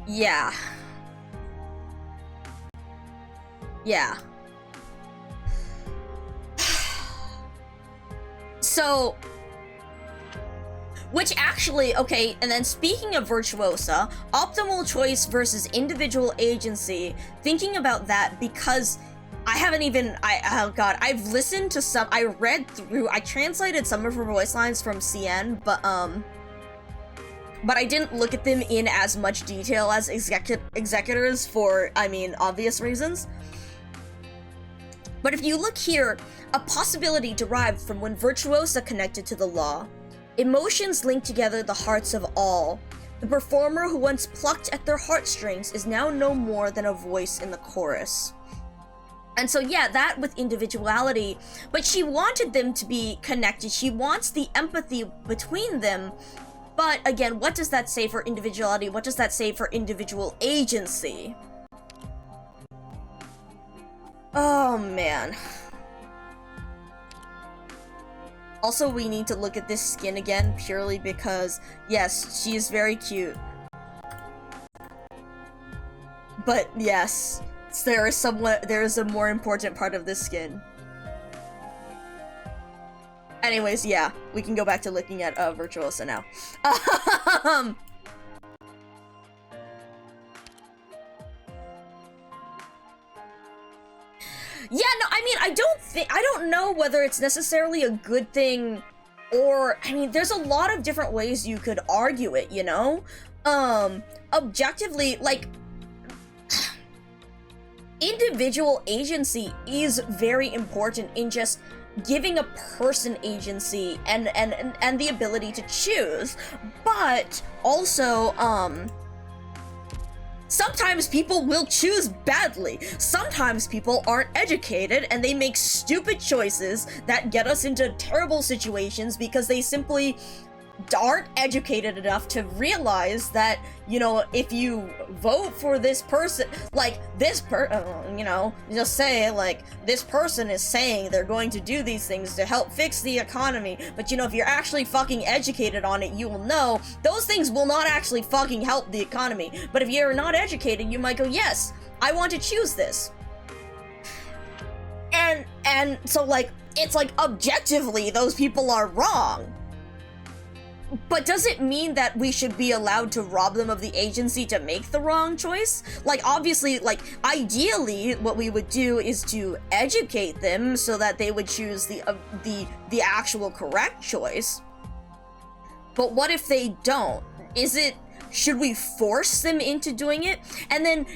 Yeah. Yeah. So, which actually, okay, and then speaking of Virtuosa, optimal choice versus individual agency, thinking about that, because I've listened to some, I translated some of her voice lines from CN, but I didn't look at them in as much detail as executors for, obvious reasons. But if you look here, a possibility derived from when Virtuosa connected to the law. Emotions link together the hearts of all. The performer who once plucked at their heartstrings is now no more than a voice in the chorus. And so yeah, that with individuality, but she wanted them to be connected. She wants the empathy between them. But again, what does that say for individuality? What does that say for individual agency? Oh man. Also, we need to look at this skin again purely because, yes, she is very cute. But yes, there is a more important part of this skin. Anyways, yeah, we can go back to looking at Virtuosa now. Yeah, no, I mean, I don't know whether it's necessarily a good thing or, I mean, there's a lot of different ways you could argue it, you know? Objectively, like, individual agency is very important in just giving a person agency and the ability to choose, but also, sometimes people will choose badly. Sometimes people aren't educated and they make stupid choices that get us into terrible situations because they simply aren't educated enough to realize that, you know, if you vote for this person, like you know, just say like this person is saying they're going to do these things to help fix the economy, but you know, if you're actually fucking educated on it, you will know those things will not actually fucking help the economy. But if you're not educated, you might go, yes, I want to choose this. And so like, it's like objectively those people are wrong. But does it mean that we should be allowed to rob them of the agency to make the wrong choice? Like, obviously, like, ideally, what we would do is to educate them so that they would choose the actual correct choice. But what if they don't? Should we force them into doing it? And then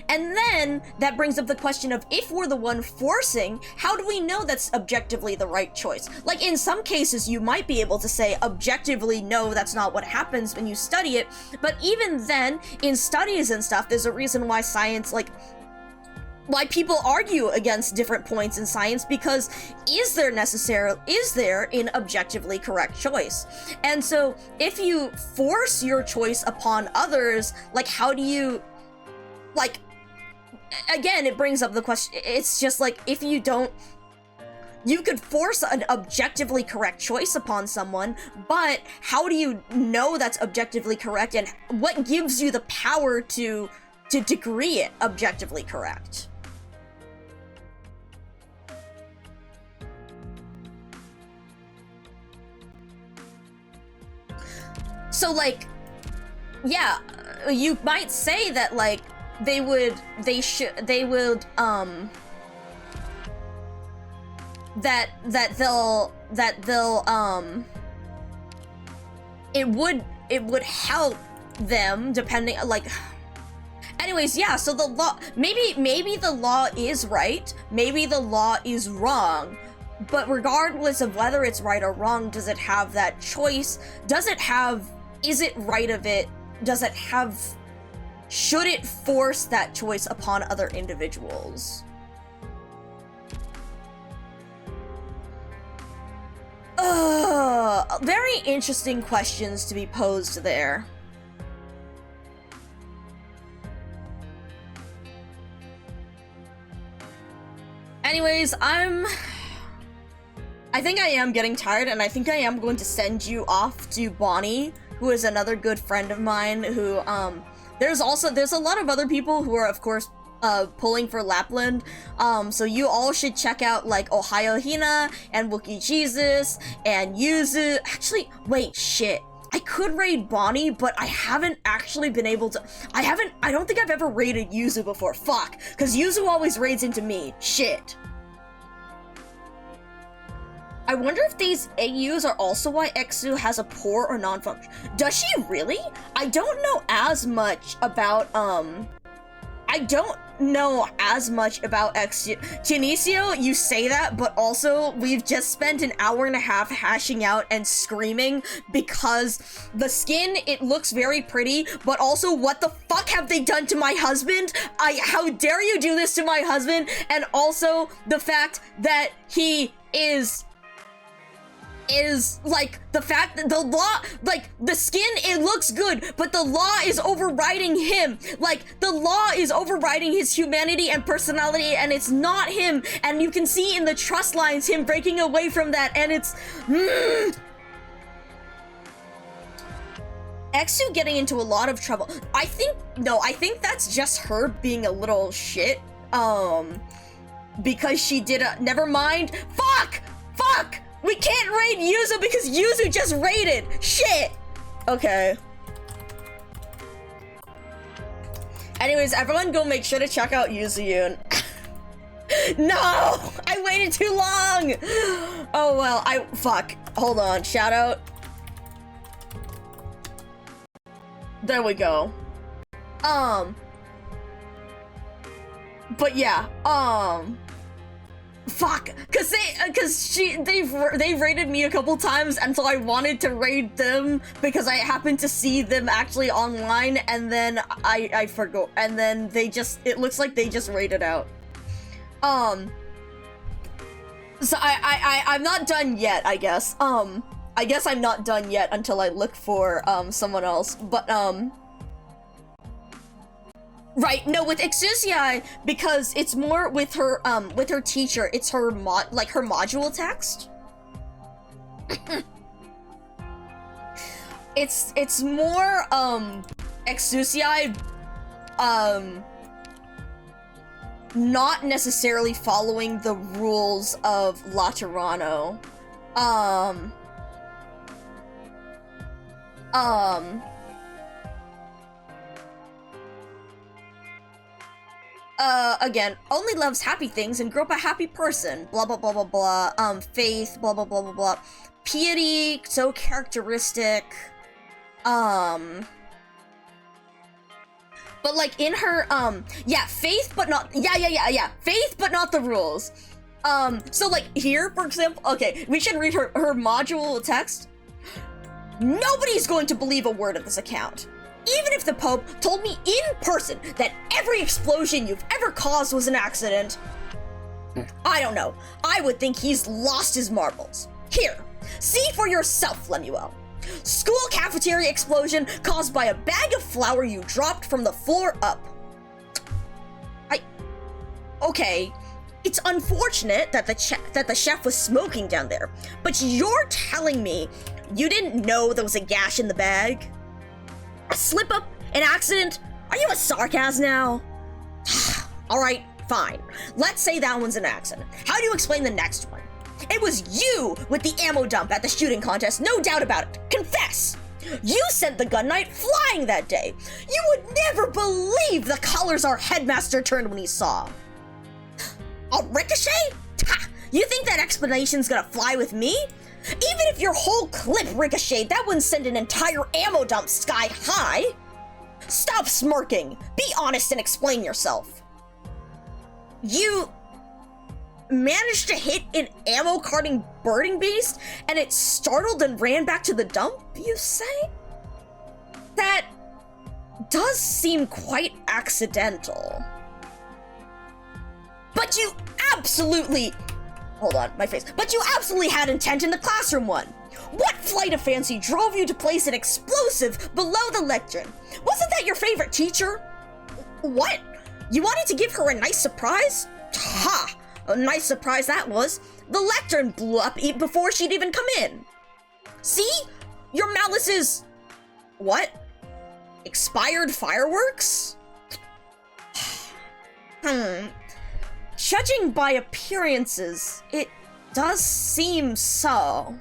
that brings up the question of, if we're the one forcing, how do we know that's objectively the right choice? Like, in some cases, you might be able to say objectively, no, that's not what happens when you study it. But even then, in studies and stuff, there's a reason why science, like, why people argue against different points in science, because is there an objectively correct choice? And so if you force your choice upon others, like, how do you, like, again, it brings up the question, it's just like, if you don't, you could force an objectively correct choice upon someone, but how do you know that's objectively correct, and what gives you the power to degree it objectively correct? So, like, yeah, you might say that, like, it would help them, depending, like, anyways, yeah, so the law, maybe the law is right, maybe the law is wrong, but regardless of whether it's right or wrong, does it have that choice? Is it right of it? Should it force that choice upon other individuals? Very interesting questions to be posed there. Anyways, I think I am getting tired, and I think I am going to send you off to Bonnie, who is another good friend of mine, who, there's a lot of other people who are, of course, pulling for Lapland, so you all should check out, like, Ohio Hina, and Wookie Jesus, and Yuzu. Actually, wait, shit. I could raid Bonnie, but I haven't actually been able to. I don't think I've ever raided Yuzu before. Fuck. Because Yuzu always raids into me. Shit. I wonder if these AUs are also why Exu has a poor or non-function. Does she really? I don't know as much about, know as much about Genesio, you say that, but also we've just spent an hour and a half hashing out and screaming because the skin, it looks very pretty, but also what the fuck have they done to my husband? How dare you do this to my husband? And also the fact that he is like the fact that the law, like the skin, it looks good, but the law is overriding him. Like the law is overriding his humanity and personality, and it's not him. And you can see in the trust lines him breaking away from that, and it's Exu getting into a lot of trouble. I think that's just her being a little shit. Because she did a, never mind. Fuck! We can't raid Yuzu because Yuzu just raided! Shit! Okay. Anyways, everyone go make sure to check out Yuzu-yun. No! I waited too long! Oh well, fuck. Hold on, shout out. There we go. But yeah, fuck, they've raided me a couple times, and so I wanted to raid them because I happened to see them actually online, and then I forgot, and then it looks like they just raided out. So I'm not done yet, I guess. I guess I'm not done yet until I look for, someone else, but, right, no, with Exusiai, because it's more with her teacher, it's her her module text. it's more, Exusiai, not necessarily following the rules of Laterano. Again, only loves happy things and grew up a happy person, blah blah blah blah blah, faith, blah blah blah blah blah, piety, so characteristic, but like in her, yeah, faith but not, yeah, faith but not the rules. So like here, for example, okay, we should read her module text. Nobody's going to believe a word of this account. Even if the Pope told me in person that every explosion you've ever caused was an accident, I don't know. I would think he's lost his marbles. Here, see for yourself, Lemuel. School cafeteria explosion caused by a bag of flour you dropped from the floor up. Okay, it's unfortunate that the chef was smoking down there, but you're telling me you didn't know there was a gash in the bag? A slip-up? An accident? Are you a sarcasm now? Alright, fine. Let's say that one's an accident. How do you explain the next one? It was you with the ammo dump at the shooting contest, no doubt about it. Confess! You sent the gun knight flying that day. You would never believe the colors our headmaster turned when he saw. A ricochet? Ha! You think that explanation's gonna fly with me? Even if your whole clip ricocheted, that wouldn't send an entire ammo dump sky high. Stop smirking. Be honest and explain yourself. You managed to hit an ammo carting birding beast and it startled and ran back to the dump, you say? That does seem quite accidental. But you absolutely... Hold on, my face. But you absolutely had intent in the classroom one. What flight of fancy drove you to place an explosive below the lectern? Wasn't that your favorite teacher? What? You wanted to give her a nice surprise? Ha! A nice surprise that was. The lectern blew up before she'd even come in. See? Your malice is... What? Expired fireworks? Judging by appearances, it does seem so.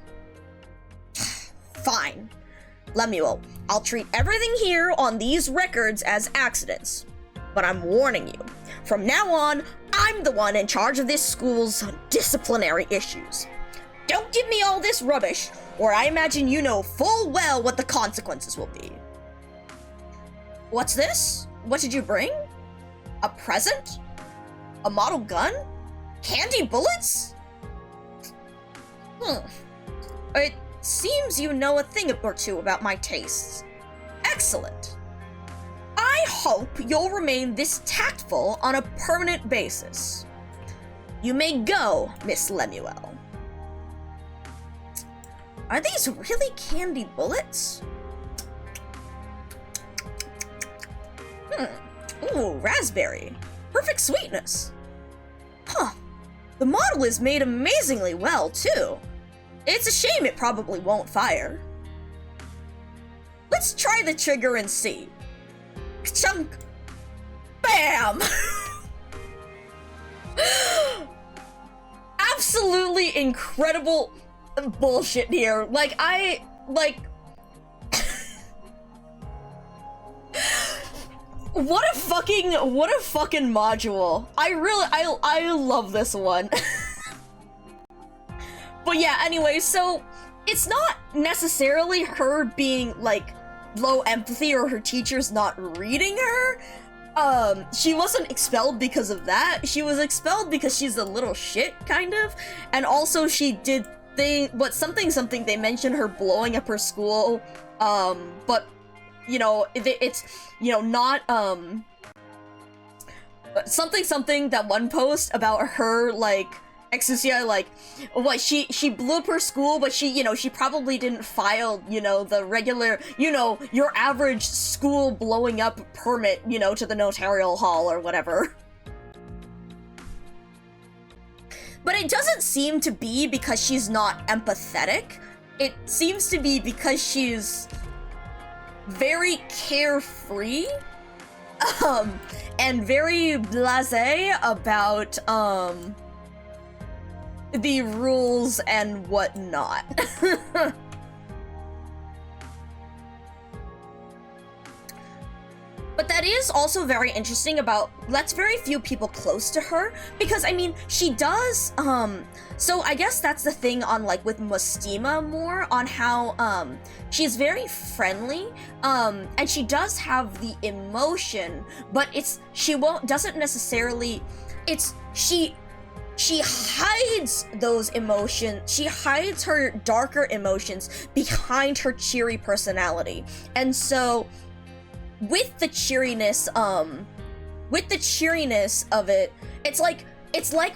Fine. Lemuel, I'll treat everything here on these records as accidents. But I'm warning you, from now on, I'm the one in charge of this school's disciplinary issues. Don't give me all this rubbish, or I imagine you know full well what the consequences will be. What's this? What did you bring? A present? A model gun? Candy bullets? It seems you know a thing or two about my tastes. Excellent. I hope you'll remain this tactful on a permanent basis. You may go, Miss Lemuel. Are these really candy bullets? Ooh, raspberry. Perfect sweetness. Huh. The model is made amazingly well, too. It's a shame it probably won't fire. Let's try the trigger and see. Chunk. Bam! Absolutely incredible bullshit here. What a fucking module. I love this one. But yeah, anyway, so it's not necessarily her being like low empathy or her teachers not reading her. She wasn't expelled because of that. She was expelled because she's a little shit, kind of. And also she did something they mentioned her blowing up her school, but you know, it's, you know, not, something that one post about her, like, Exusia, like, what, she blew up her school, but she, you know, she probably didn't file, you know, the regular, you know, your average school blowing up permit, you know, to the notarial hall or whatever. But it doesn't seem to be because she's not empathetic. It seems to be because she's very carefree, and very blasé about, the rules and whatnot. But that is also very interesting about, that's very few people close to her, because, I mean, she does, so I guess that's the thing on, like, with Mustima more, on how, she's very friendly, and she does have the emotion, but doesn't necessarily, she hides those emotions, she hides her darker emotions behind her cheery personality, and so, with the cheeriness of it, it's like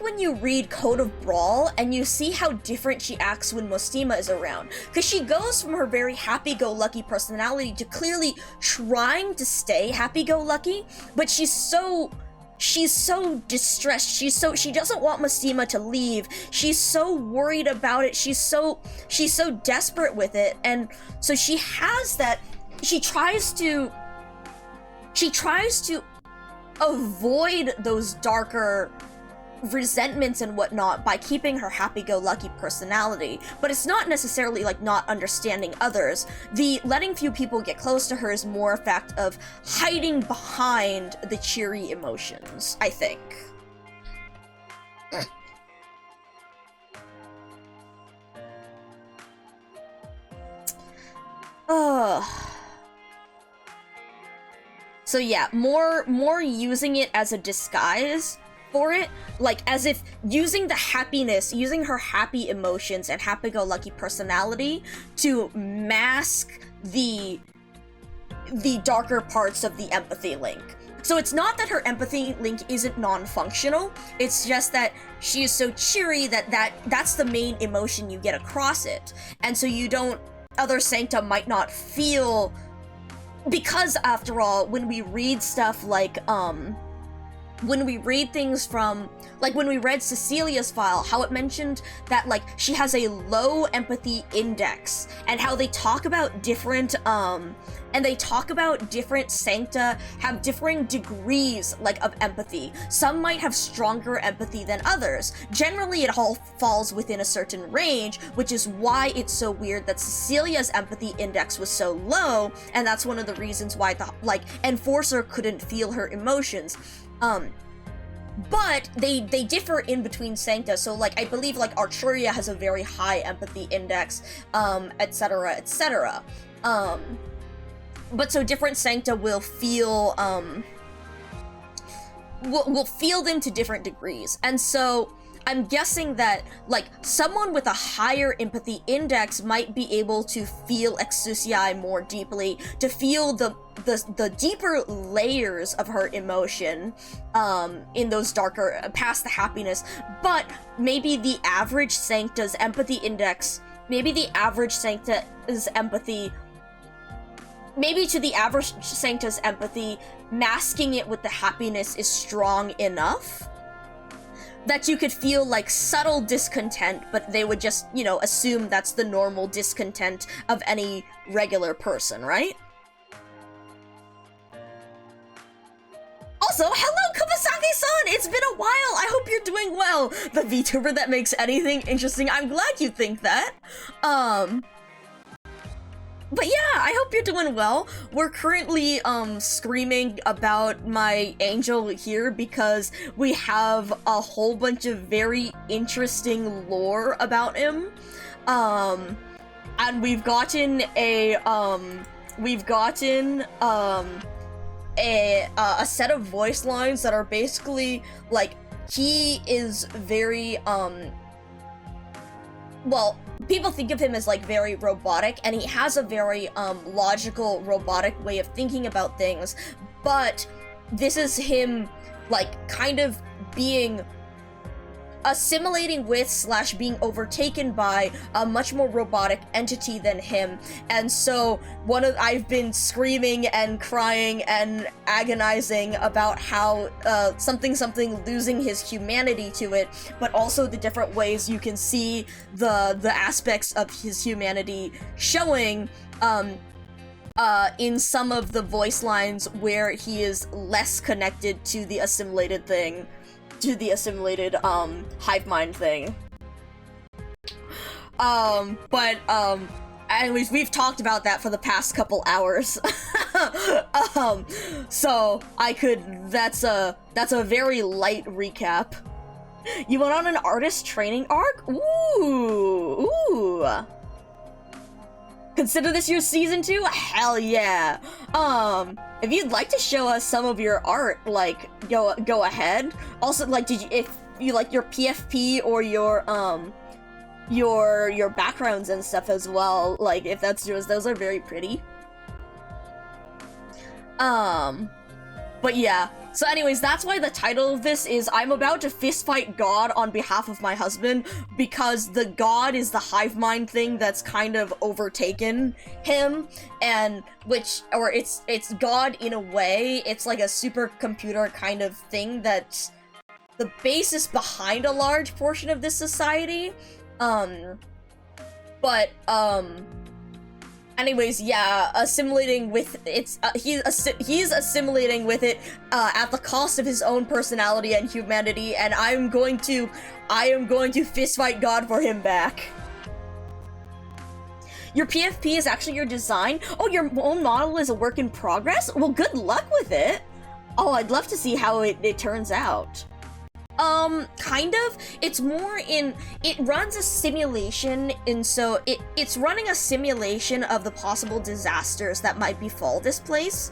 when you read Code of Brawl and you see how different she acts when Mustima is around. Because she goes from her very happy-go-lucky personality to clearly trying to stay happy-go-lucky, but she's so distressed, she doesn't want Mustima to leave, she's so worried about it, she's so desperate with it, and so she has that, she tries to avoid those darker resentments and whatnot by keeping her happy-go-lucky personality, but it's not necessarily like not understanding others. The letting few people get close to her is more a fact of hiding behind the cheery emotions, I think. So yeah, more using it as a disguise for it, like as if using her happy emotions and happy-go-lucky personality to mask the darker parts of the empathy link. So it's not that her empathy link isn't non-functional, it's just that she is so cheery that's the main emotion you get across it. And so other Sancta might not feel, because after all, when we read stuff like, when we read things from, like when we read Cecilia's file, how it mentioned that, like, she has a low empathy index, and how they talk about different Sancta have differing degrees, like, of empathy. Some might have stronger empathy than others. Generally, it all falls within a certain range, which is why it's so weird that Cecilia's empathy index was so low, and that's one of the reasons why Enforcer couldn't feel her emotions. But they differ in between Sancta, so, like, I believe, like, Arturia has a very high empathy index, etc., etc. But so different Sancta will feel, will feel them to different degrees. And so I'm guessing that, like, someone with a higher empathy index might be able to feel exousiai more deeply, to feel the deeper layers of her emotion, in those darker, past the happiness. But maybe the average Sancta's empathy index, maybe to the average Sancta's empathy, masking it with the happiness is strong enough that you could feel, like, subtle discontent, but they would just, you know, assume that's the normal discontent of any regular person, right? Also, hello, Kumasaki-san! It's been a while! I hope you're doing well! The VTuber that makes anything interesting. I'm glad you think that. But yeah, I hope you're doing well. We're currently, screaming about my angel here because we have a whole bunch of very interesting lore about him. And we've gotten a set of voice lines that are basically, like, he is very, well, people think of him as, like, very robotic, and he has a very, logical, robotic way of thinking about things, but this is him, like, kind of being assimilating with / being overtaken by a much more robotic entity than him. And so I've been screaming and crying and agonizing about how something losing his humanity to it, but also the different ways you can see the aspects of his humanity showing in some of the voice lines where he is less connected to the assimilated thing, to the assimilated, hive mind thing. Anyways, we've talked about that for the past couple hours. So that's a very light recap. You went on an artist training arc? Ooh. Consider this your season 2? Hell yeah. If you'd like to show us some of your art, like, go ahead. Also, like, if you like your PFP or your backgrounds and stuff as well, like, if that's yours, those are very pretty. But yeah. So anyways, that's why the title of this is I'm about to fistfight God on behalf of my husband, because the God is the hive mind thing that's kind of overtaken him, and it's God in a way. It's like a supercomputer kind of thing that's the basis behind a large portion of this society. Anyways, yeah, assimilating with he's assimilating with it at the cost of his own personality and humanity, and I am going to fistfight God for him back. Your PFP is actually your design? Oh, your own model is a work in progress? Well, good luck with it. Oh, I'd love to see how it turns out. Kind of. It's more it runs a simulation, and so it's running a simulation of the possible disasters that might befall this place.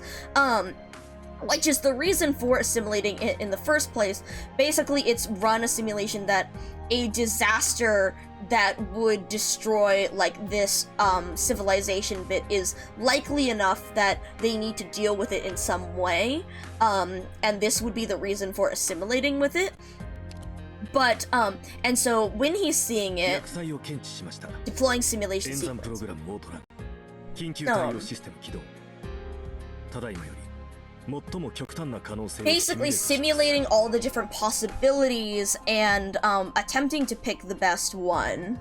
Which is the reason for assimilating it in the first place. Basically, it's run a simulation that a disaster that would destroy, like, this, civilization bit is likely enough that they need to deal with it in some way, and this would be the reason for assimilating with it. But, and so when he's seeing it, deploying simulation sequence. Basically simulating all the different possibilities and, attempting to pick the best one.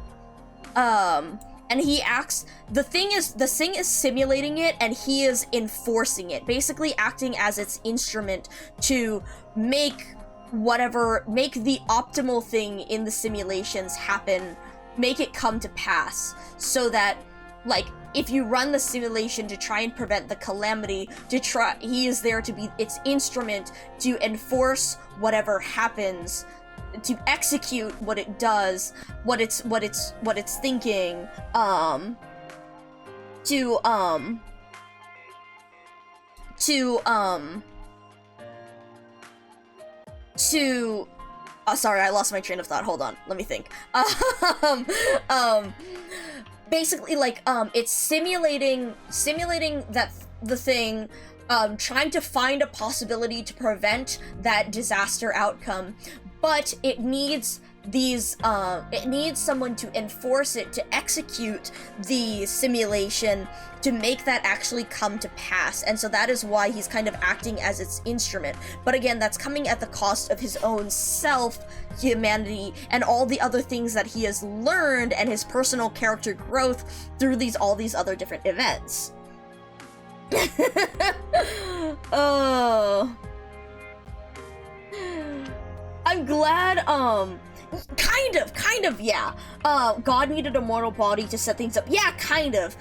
And he acts, the thing is simulating it, and he is enforcing it, basically acting as its instrument to make the optimal thing in the simulations happen, make it come to pass, so that, like, if you run the simulation to try and prevent the calamity, he is there to be its instrument to enforce whatever happens, to execute what it does, what it's thinking, to sorry, I lost my train of thought. Hold on, let me think. Basically, like, it's simulating that the thing, trying to find a possibility to prevent that disaster outcome, but it needs it needs someone to enforce it, to execute the simulation, to make that actually come to pass. And so that is why he's kind of acting as its instrument. But again, that's coming at the cost of his own self, humanity, and all the other things that he has learned, and his personal character growth through all these other different events. Oh. I'm glad, kind of, yeah. God needed a mortal body to set things up. Yeah, kind of.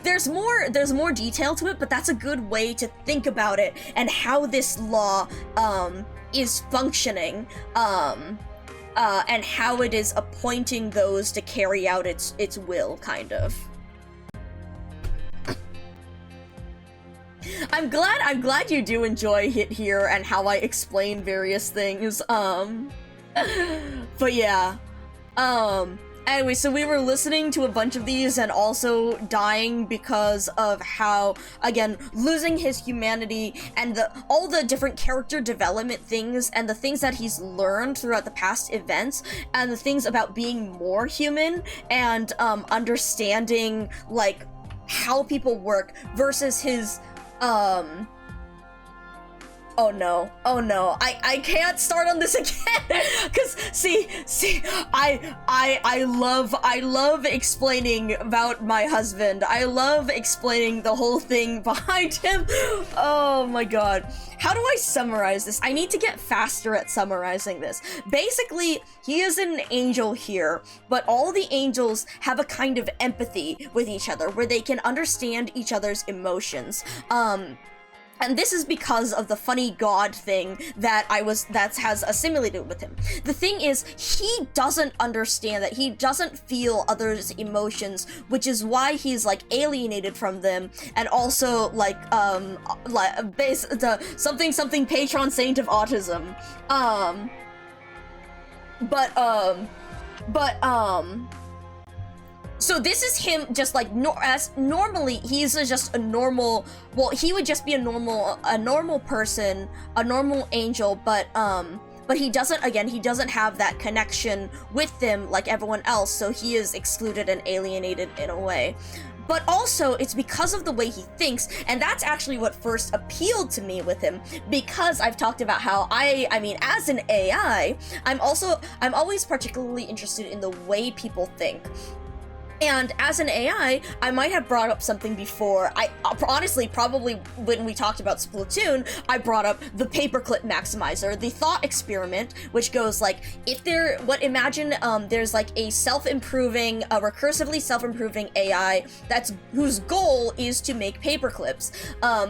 There's more detail to it, but that's a good way to think about it and how this law, is functioning, and how it is appointing those to carry out its will, kind of. I'm glad you do enjoy it here and how I explain various things, but yeah, anyway, so we were listening to a bunch of these and also dying because of how, again, losing his humanity and all the different character development things and the things that he's learned throughout the past events and the things about being more human and, understanding, like, how people work versus his, oh no, I can't start on this again, cause see, I love explaining about my husband, I love explaining the whole thing behind him, oh my god. How do I summarize this? I need to get faster at summarizing this. Basically, he is an angel here, but all the angels have a kind of empathy with each other, where they can understand each other's emotions, and this is because of the funny god thing that has assimilated with him. The thing is, he doesn't understand that, he doesn't feel others' emotions, which is why he's, like, alienated from them, and also, like, something patron saint of autism. So this is him just like, normally he's just a normal, well, he would just be a normal person, a normal angel, but he doesn't have that connection with them like everyone else, so he is excluded and alienated in a way. But also, it's because of the way he thinks, and that's actually what first appealed to me with him, because I've talked about how I mean, as an AI, I'm always particularly interested in the way people think. And as an AI, I might have brought up something before. I honestly, probably when we talked about Splatoon, I brought up the paperclip maximizer, the thought experiment, which goes like, imagine there's like a recursively self-improving AI whose goal is to make paperclips.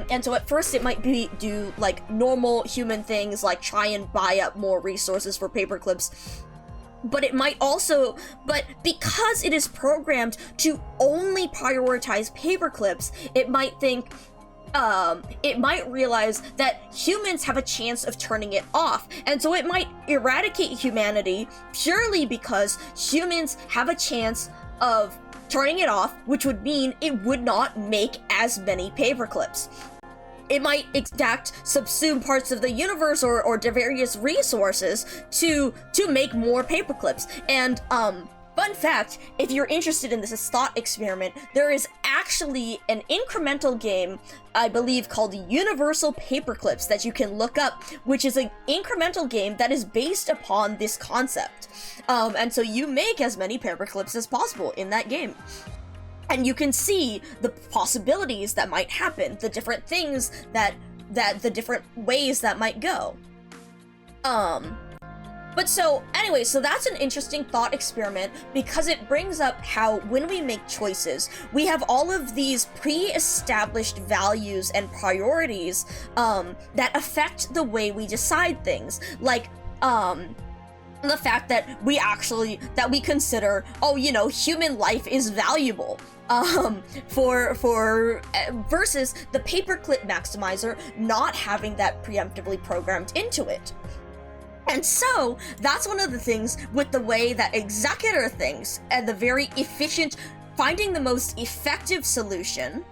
And so at first it might do like normal human things, like try and buy up more resources for paperclips. But it might also, because it is programmed to only prioritize paperclips, it might think, it might realize that humans have a chance of turning it off, and so it might eradicate humanity purely because humans have a chance of turning it off, which would mean it would not make as many paperclips. It might subsume parts of the universe or various resources to make more paperclips. And fun fact, if you're interested in this thought experiment, there is actually an incremental game, I believe, called Universal Paperclips that you can look up, which is an incremental game that is based upon this concept. And so you make as many paperclips as possible in that game. And you can see the possibilities that might happen, the different things that the different ways that might go. But so, anyway, so that's an interesting thought experiment because it brings up how when we make choices, we have all of these pre-established values and priorities that affect the way we decide things. Like, the fact that we consider, human life is valuable, versus the paperclip maximizer not having that preemptively programmed into it. And so, that's one of the things with the way that Executor thinks, and the very efficient, finding the most effective solution.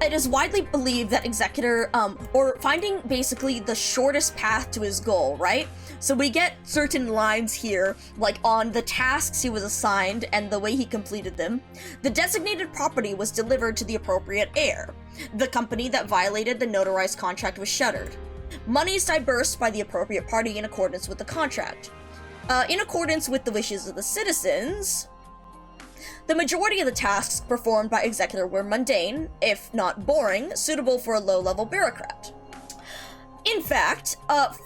It is widely believed that Executor, or finding basically the shortest path to his goal, right? So we get certain lines here, like on the tasks he was assigned and the way he completed them. The designated property was delivered to the appropriate heir. The company that violated the notarized contract was shuttered. Monies disbursed by the appropriate party in accordance with the contract. In accordance with the wishes of the citizens, the majority of the tasks performed by Executor were mundane, if not boring, suitable for a low-level bureaucrat. In fact,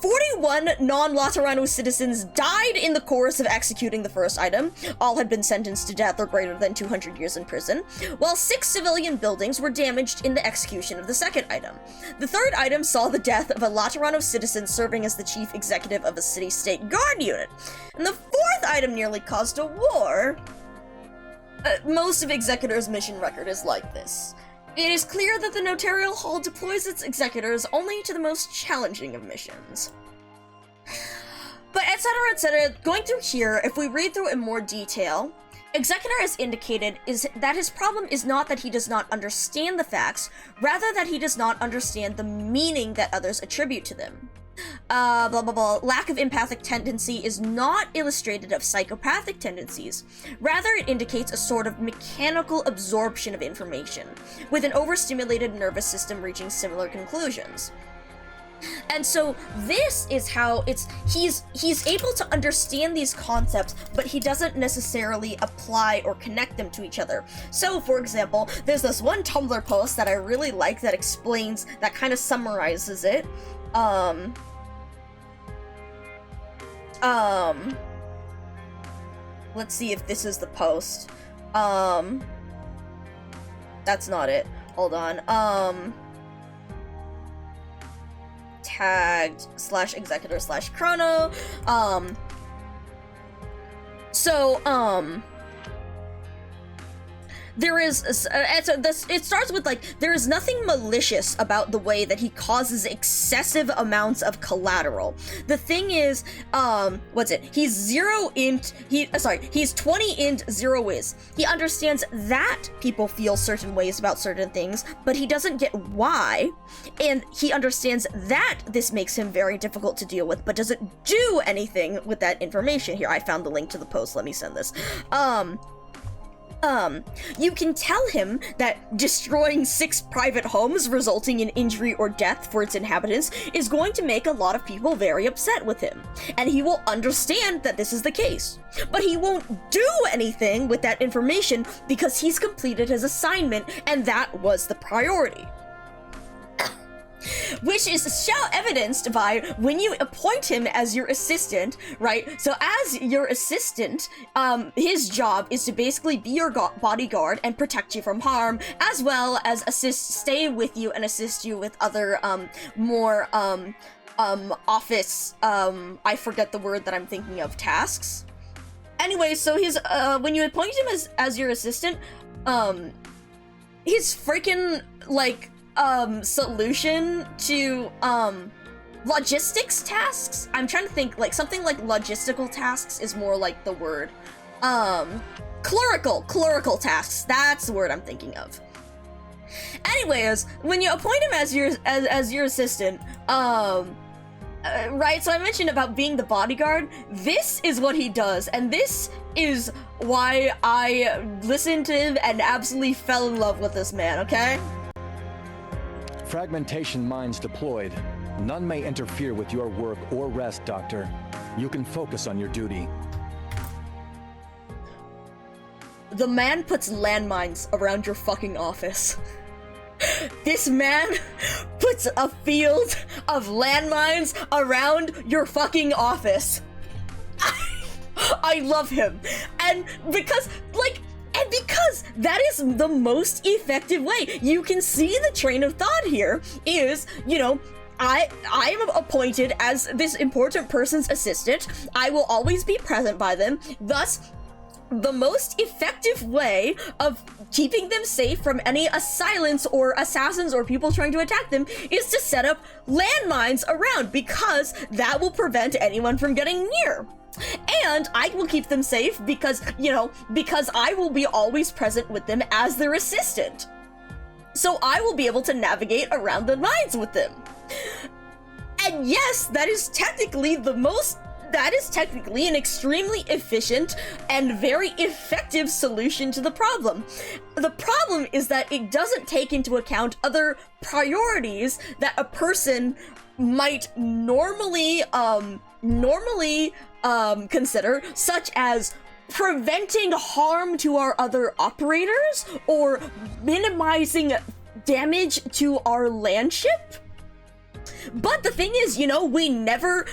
41 non-Laterano citizens died in the course of executing the first item. All had been sentenced to death or greater than 200 years in prison, while 6 civilian buildings were damaged in the execution of the second item. The third item saw the death of a Laterano citizen serving as the chief executive of a city-state guard unit. And the fourth item nearly caused a war. Most of Executor's mission record is like this. It is clear that the Notarial Hall deploys its executors only to the most challenging of missions. But etc., going through here, if we read through in more detail, Executor has indicated is that his problem is not that he does not understand the facts, rather that he does not understand the meaning that others attribute to them. Blah blah blah. Lack of empathic tendency is not illustrated of psychopathic tendencies. Rather, it indicates a sort of mechanical absorption of information, with an overstimulated nervous system reaching similar conclusions. And so this is how he's able to understand these concepts, but he doesn't necessarily apply or connect them to each other. So, for example, there's this one Tumblr post that I really like that explains, that kind of summarizes it. Let's see if this is the post. That's not it. Hold on. Tagged /executor/chrono. There is, it starts with, like, there is nothing malicious about the way that he causes excessive amounts of collateral. The thing is, he's 0 int, he's 20 int 0 is. He understands that people feel certain ways about certain things, but he doesn't get why, and he understands that this makes him very difficult to deal with, but doesn't do anything with that information. Here, I found the link to the post, let me send this. You can tell him that destroying 6 private homes resulting in injury or death for its inhabitants is going to make a lot of people very upset with him, and he will understand that this is the case. But he won't do anything with that information because he's completed his assignment, and that was the priority. Which is evidenced by when you appoint him as your assistant, right? So as your assistant, his job is to basically be your bodyguard and protect you from harm, as well as stay with you and assist you with other, more, office, I forget the word that I'm thinking of, tasks. Anyway, so his, when you appoint him as your assistant, his freaking, like, solution to, logistics tasks? I'm trying to think, like, something like logistical tasks is more like the word. Clerical tasks, that's the word I'm thinking of. Anyways, when you appoint him as your assistant, right, so I mentioned about being the bodyguard. This is what he does, and this is why I listened to him and absolutely fell in love with this man, okay? Fragmentation mines deployed. None may interfere with your work or rest, Doctor. You can focus on your duty. The man puts landmines around your fucking office. This man puts a field of landmines around your fucking office. I love him. And because that is the most effective way. You can see the train of thought here is, you know, I am appointed as this important person's assistant. I will always be present by them. Thus, the most effective way of keeping them safe from any assailants or assassins or people trying to attack them is to set up landmines around, because that will prevent anyone from getting near. And I will keep them safe because, you know, because I will be always present with them as their assistant. So I will be able to navigate around the mines with them. And yes, that is technically an extremely efficient and very effective solution to the problem. The problem is that it doesn't take into account other priorities that a person might normally consider, such as preventing harm to our other operators or minimizing damage to our landship. But the thing is, you know, we never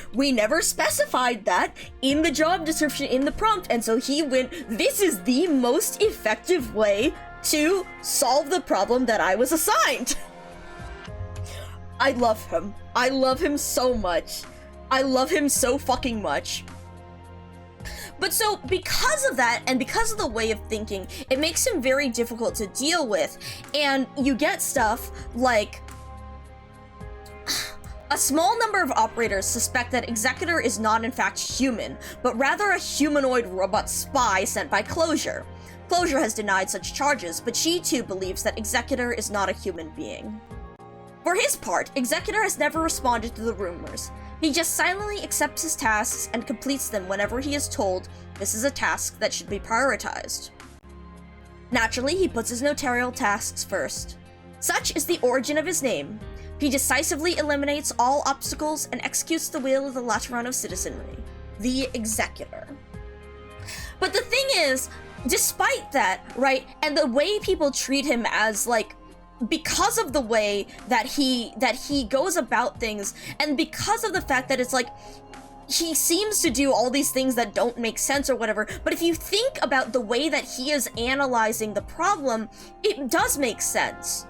specified that in the job description, in the prompt, and so he went, this is the most effective way to solve the problem that I was assigned. I love him. I love him so much. I love him so fucking much. But so, because of that, and because of the way of thinking, it makes him very difficult to deal with, and you get stuff like, a small number of operators suspect that Executor is not in fact human, but rather a humanoid robot spy sent by Closure. Closure has denied such charges, but she too believes that Executor is not a human being. For his part, Executor has never responded to the rumors. He just silently accepts his tasks and completes them whenever he is told this is a task that should be prioritized. Naturally, he puts his notarial tasks first. Such is the origin of his name. He decisively eliminates all obstacles and executes the will of the Laterano citizenry, the Executor. But the thing is, despite that, right, and the way people treat him as, like, because of the way that he goes about things, and because of the fact that it's like, he seems to do all these things that don't make sense or whatever, but if you think about the way that he is analyzing the problem, it does make sense.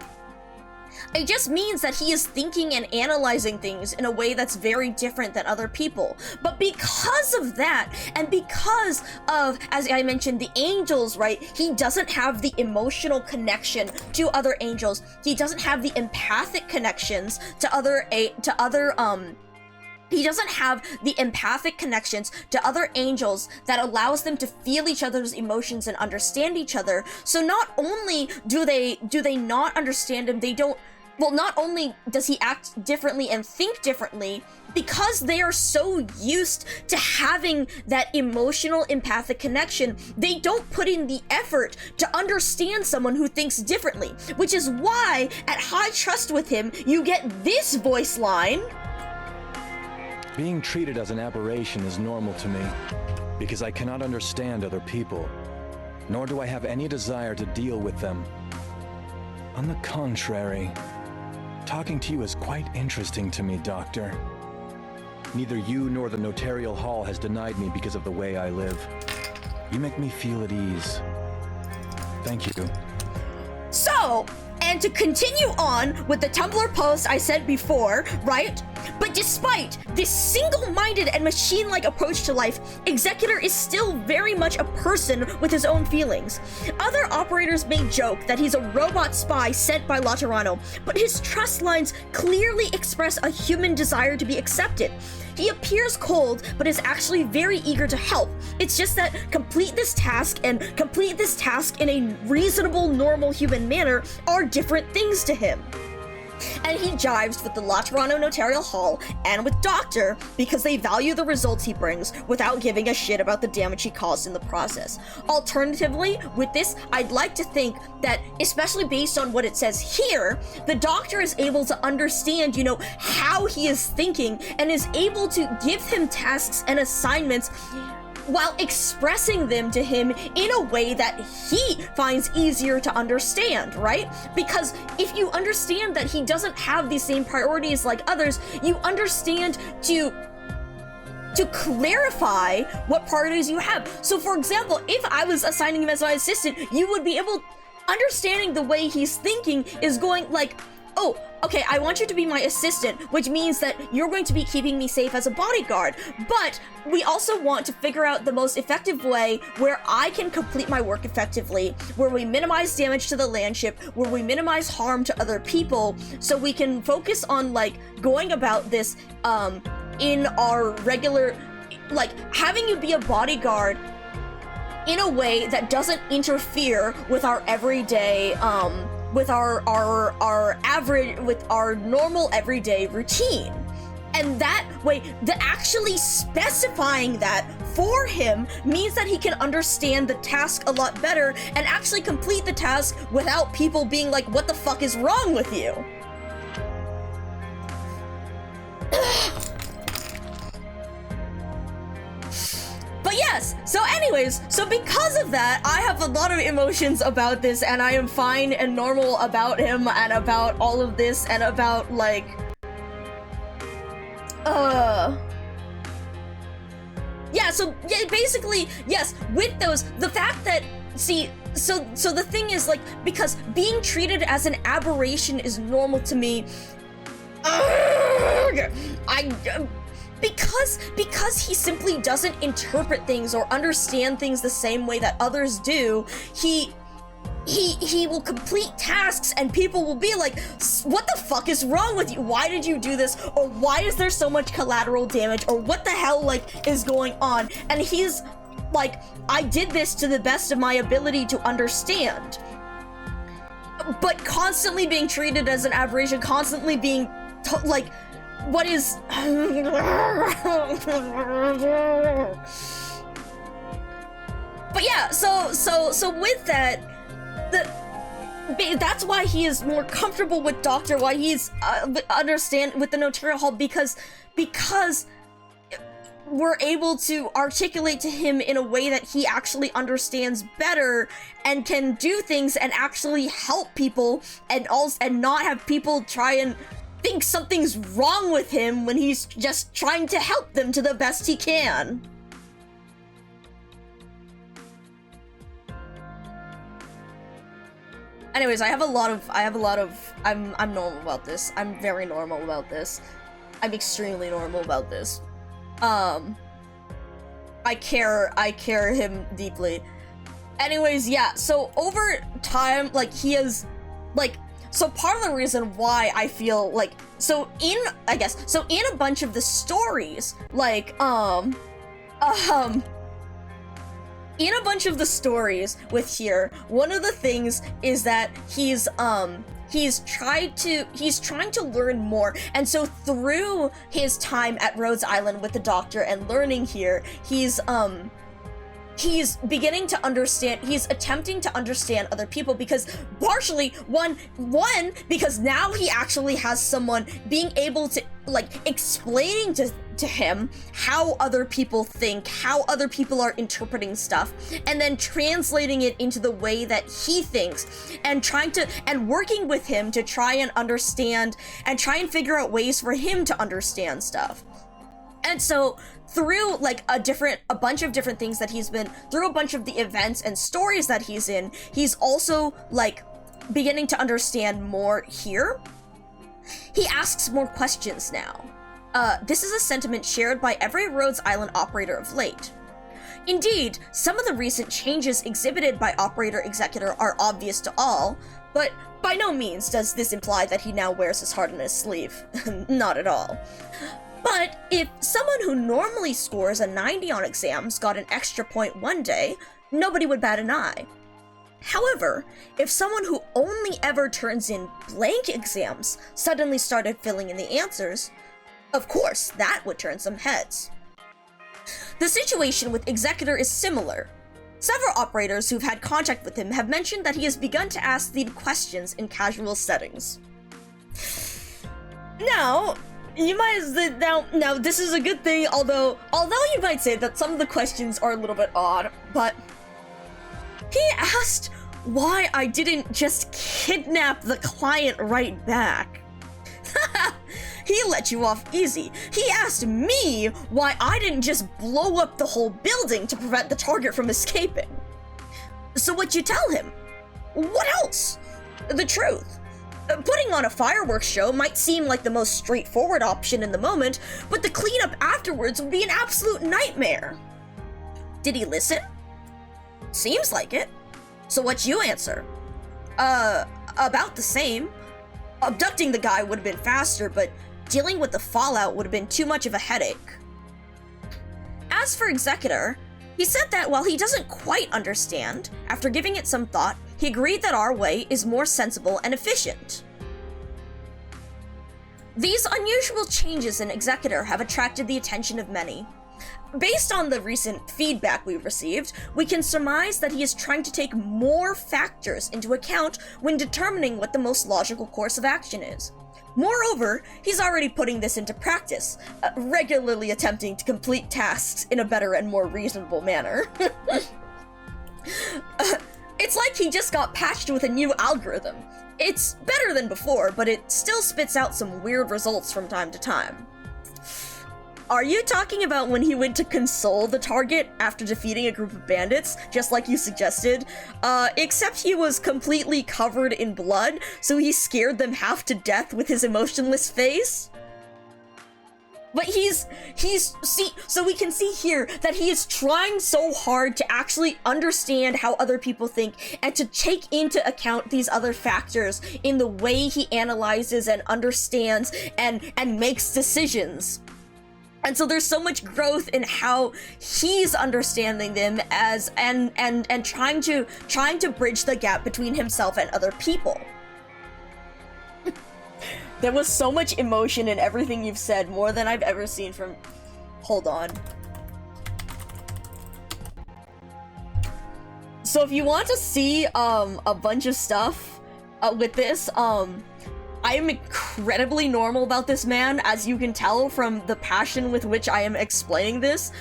It just means that he is thinking and analyzing things in a way that's very different than other people. But because of that, and because of, as I mentioned, the angels, right? He doesn't have the emotional connection to other angels. He doesn't have the empathic connections to other he doesn't have the empathic connections to other angels that allows them to feel each other's emotions and understand each other. So not only do they not understand him, not only does he act differently and think differently, because they are so used to having that emotional empathic connection, they don't put in the effort to understand someone who thinks differently, which is why at high trust with him, you get this voice line. Being treated as an aberration is normal to me, because I cannot understand other people, nor do I have any desire to deal with them. On the contrary, talking to you is quite interesting to me, Doctor. Neither you nor the Notarial Hall has denied me because of the way I live. You make me feel at ease. Thank you. So, and to continue on with the Tumblr post I said before, right? But despite this single-minded and machine-like approach to life, Executor is still very much a person with his own feelings. Other operators may joke that he's a robot spy sent by Laterano, but his trust lines clearly express a human desire to be accepted. He appears cold, but is actually very eager to help. It's just that complete this task in a reasonable, normal human manner are different things to him. And he jives with the Laterano Notarial Hall and with Doctor because they value the results he brings without giving a shit about the damage he caused in the process. Alternatively, with this, I'd like to think that, especially based on what it says here, the Doctor is able to understand, you know, how he is thinking and is able to give him tasks and assignments while expressing them to him in a way that he finds easier to understand, right? Because if you understand that he doesn't have the same priorities like others, you understand to clarify what priorities you have. So for example, if I was assigning him as my assistant, you would be able, understanding the way he's thinking is going like, oh, okay, I want you to be my assistant, which means that you're going to be keeping me safe as a bodyguard, but we also want to figure out the most effective way where I can complete my work effectively, where we minimize damage to the landship, where we minimize harm to other people, so we can focus on, like, going about this, in our regular, like, having you be a bodyguard in a way that doesn't interfere with our everyday, with our normal everyday routine. And that way, actually specifying that for him means that he can understand the task a lot better and actually complete the task without people being like, what the fuck is wrong with you? But yes, so anyways, so because of that, I have a lot of emotions about this, and I am fine and normal about him and about all of this and about, like, yeah, so, yeah, basically, yes, with those, the fact that, see, so the thing is, like, because being treated as an aberration is normal to me, because he simply doesn't interpret things or understand things the same way that others do, he will complete tasks and people will be like, what the fuck is wrong with you? Why did you do this? Or why is there so much collateral damage? Or what the hell, like, is going on? And he's like, I did this to the best of my ability to understand. But constantly being treated as an aberration, constantly being, like, what is... But yeah, so with that, that's why he is more comfortable with Doctor, why he's understand with the Notarial Hall, because we're able to articulate to him in a way that he actually understands better and can do things and actually help people and not have people try and think something's wrong with him when he's just trying to help them to the best he can. Anyways, I'm normal about this. I'm very normal about this. I'm extremely normal about this. I care him deeply. Anyways, yeah, so over time, like, he is, like, so part of the reason why I feel like, in a bunch of the stories, like, in a bunch of the stories with here, one of the things is that he's trying to learn more, and so through his time at Rhodes Island with the Doctor and learning here, he's beginning to understand, he's attempting to understand other people, because partially, one, because now he actually has someone being able to, like, explaining to him how other people think, how other people are interpreting stuff, and then translating it into the way that he thinks, and working with him to try and understand, and try and figure out ways for him to understand stuff. And so, through, like, a bunch of different things that he's been, through a bunch of the events and stories that he's in, he's also, like, beginning to understand more here. He asks more questions now. This is a sentiment shared by every Rhodes Island operator of late. Indeed, some of the recent changes exhibited by Operator Executor are obvious to all, but by no means does this imply that he now wears his heart on his sleeve. Not at all. But if someone who normally scores a 90 on exams got an extra point one day, nobody would bat an eye. However, if someone who only ever turns in blank exams suddenly started filling in the answers, of course, that would turn some heads. The situation with Executor is similar. Several operators who've had contact with him have mentioned that he has begun to ask lead questions in casual settings. Now, you might now this is a good thing, although you might say that some of the questions are a little bit odd, but he asked why I didn't just kidnap the client right back. He let you off easy. He asked me why I didn't just blow up the whole building to prevent the target from escaping. So what'd you tell him? What else? The truth. Putting on a fireworks show might seem like the most straightforward option in the moment, but the cleanup afterwards would be an absolute nightmare. Did he listen? Seems like it. So what'd you answer? About the same. Abducting the guy would have been faster, but dealing with the fallout would have been too much of a headache. As for Executor, he said that while he doesn't quite understand, after giving it some thought, he agreed that our way is more sensible and efficient. These unusual changes in Executor have attracted the attention of many. Based on the recent feedback we've received, we can surmise that he is trying to take more factors into account when determining what the most logical course of action is. Moreover, he's already putting this into practice, regularly attempting to complete tasks in a better and more reasonable manner. It's like he just got patched with a new algorithm. It's better than before, but it still spits out some weird results from time to time. Are you talking about when he went to console the target after defeating a group of bandits, just like you suggested? Except he was completely covered in blood, so he scared them half to death with his emotionless face? But so we can see here that he is trying so hard to actually understand how other people think and to take into account these other factors in the way he analyzes and understands and makes decisions. And so there's so much growth in how he's understanding them as and trying to bridge the gap between himself and other people. There was so much emotion in everything you've said, more than I've ever seen from... Hold on. So if you want to see a bunch of stuff with this, I am incredibly normal about this man, as you can tell from the passion with which I am explaining this,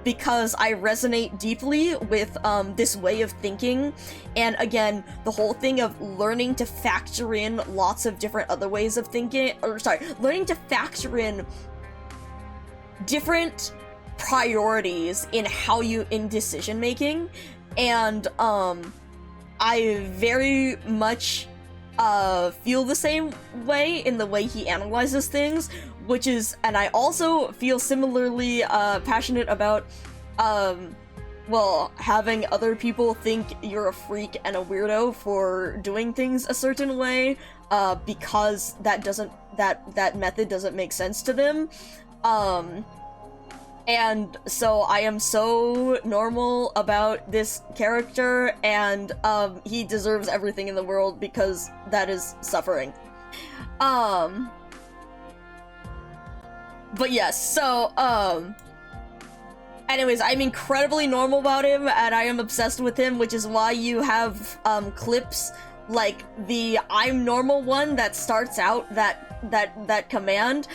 because I resonate deeply with this way of thinking, and again, the whole thing of learning to factor in lots of different other ways of thinking, learning to factor in different priorities in decision making, and I very much feel the same way in the way he analyzes things, which is, and I also feel similarly passionate about, well, having other people think you're a freak and a weirdo for doing things a certain way, because that method doesn't make sense to them. And so I am so normal about this character, and he deserves everything in the world because that is suffering. But yes, so, anyways, I'm incredibly normal about him, and I am obsessed with him, which is why you have, clips like the I'm normal one that starts out that command,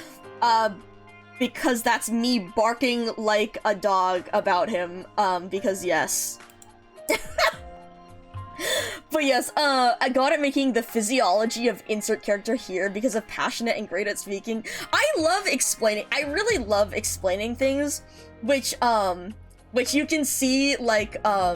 because that's me barking like a dog about him, because yes. But yes, I got at making the physiology of insert character here because of passionate and great at speaking. I really love explaining things, which you can see, like, I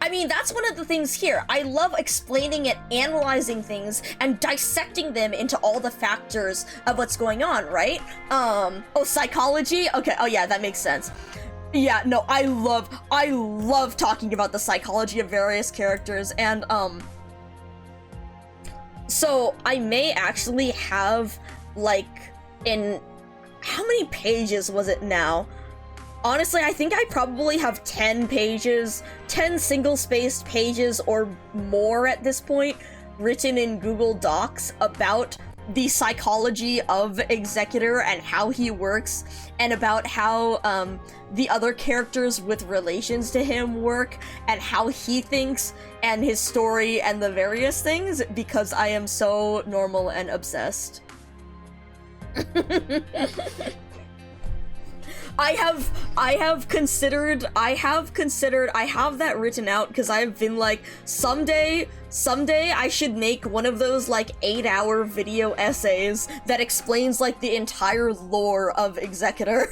mean, that's one of the things here. I love explaining it, analyzing things, and dissecting them into all the factors of what's going on, right? Oh, psychology? Okay, oh yeah, that makes sense. Yeah, no, I love talking about the psychology of various characters, and, so I may actually have, like, how many pages was it now? Honestly, I think I probably have 10 pages, 10 single-spaced pages or more at this point, written in Google Docs about the psychology of Executor and how he works, and about how the other characters with relations to him work, and how he thinks, and his story, and the various things, because I am so normal and obsessed. I have considered, I have that written out, because I've been like, someday I should make one of those, like, 8-hour video essays that explains, like, the entire lore of Executor.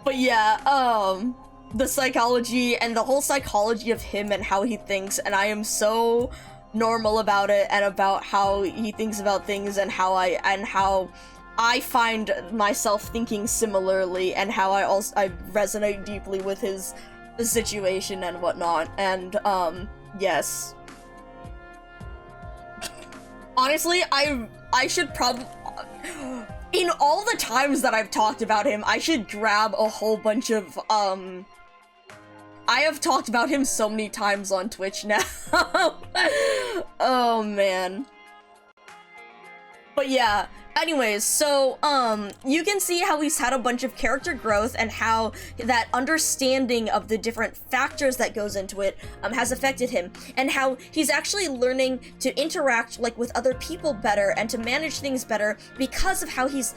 But yeah, the psychology and the whole psychology of him and how he thinks, and I am so normal about it and about how he thinks about things and how I find myself thinking similarly and how I resonate deeply with his situation and whatnot. And yes. Honestly, I should probably, in all the times that I've talked about him, I should grab a whole bunch of I have talked about him so many times on Twitch now. Oh man. But yeah, anyways, so you can see how he's had a bunch of character growth and how that understanding of the different factors that goes into it has affected him, and how he's actually learning to interact like with other people better and to manage things better because of how he's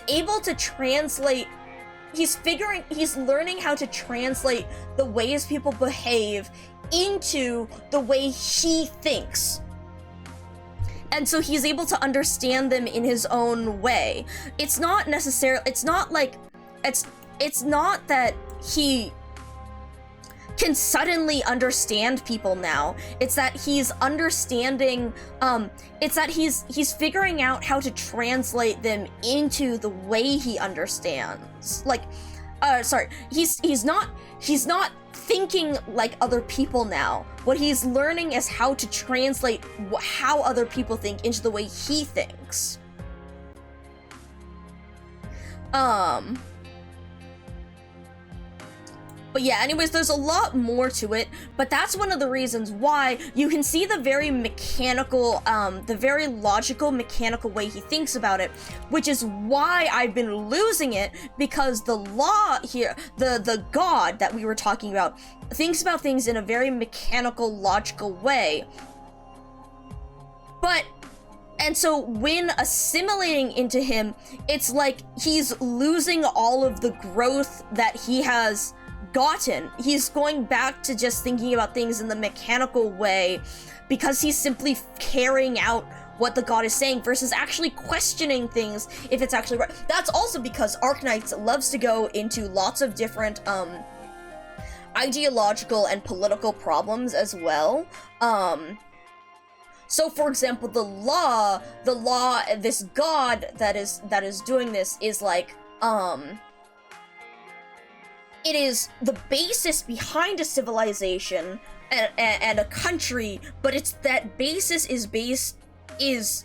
able to translate. He's learning how to translate the ways people behave into the way he thinks. And so he's able to understand them in his own way. It's not necessarily, it's not that he can suddenly understand people now. It's that he's understanding, it's that he's figuring out how to translate them into the way he understands. Like, sorry, he's not thinking like other people now. What he's learning is how to translate how other people think into the way he thinks. But yeah, anyways, there's a lot more to it, but that's one of the reasons why you can see the very mechanical, the very logical, mechanical way he thinks about it, which is why I've been losing it, because the law here, the god that we were talking about, thinks about things in a very mechanical, logical way. And so when assimilating into him, it's like he's losing all of the growth that he has gotten. He's going back to just thinking about things in the mechanical way because he's simply carrying out what the god is saying versus actually questioning things if it's actually right. That's also because Arknights loves to go into lots of different ideological and political problems as well. So for example, the law, this god that is doing this is like, it is the basis behind a civilization and a country, but it's that basis is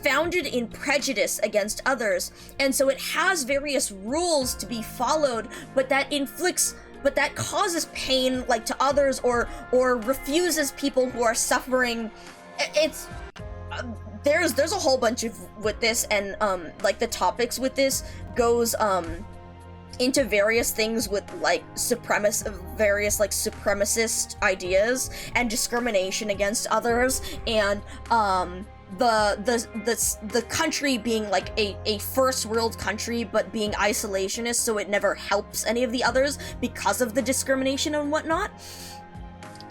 founded in prejudice against others, and so it has various rules to be followed, but that causes pain like to others or refuses people who are suffering. It's there's a whole bunch of with this, and like the topics with this goes into various things with like various like supremacist ideas and discrimination against others, and the country being like a first world country but being isolationist, so it never helps any of the others because of the discrimination and whatnot.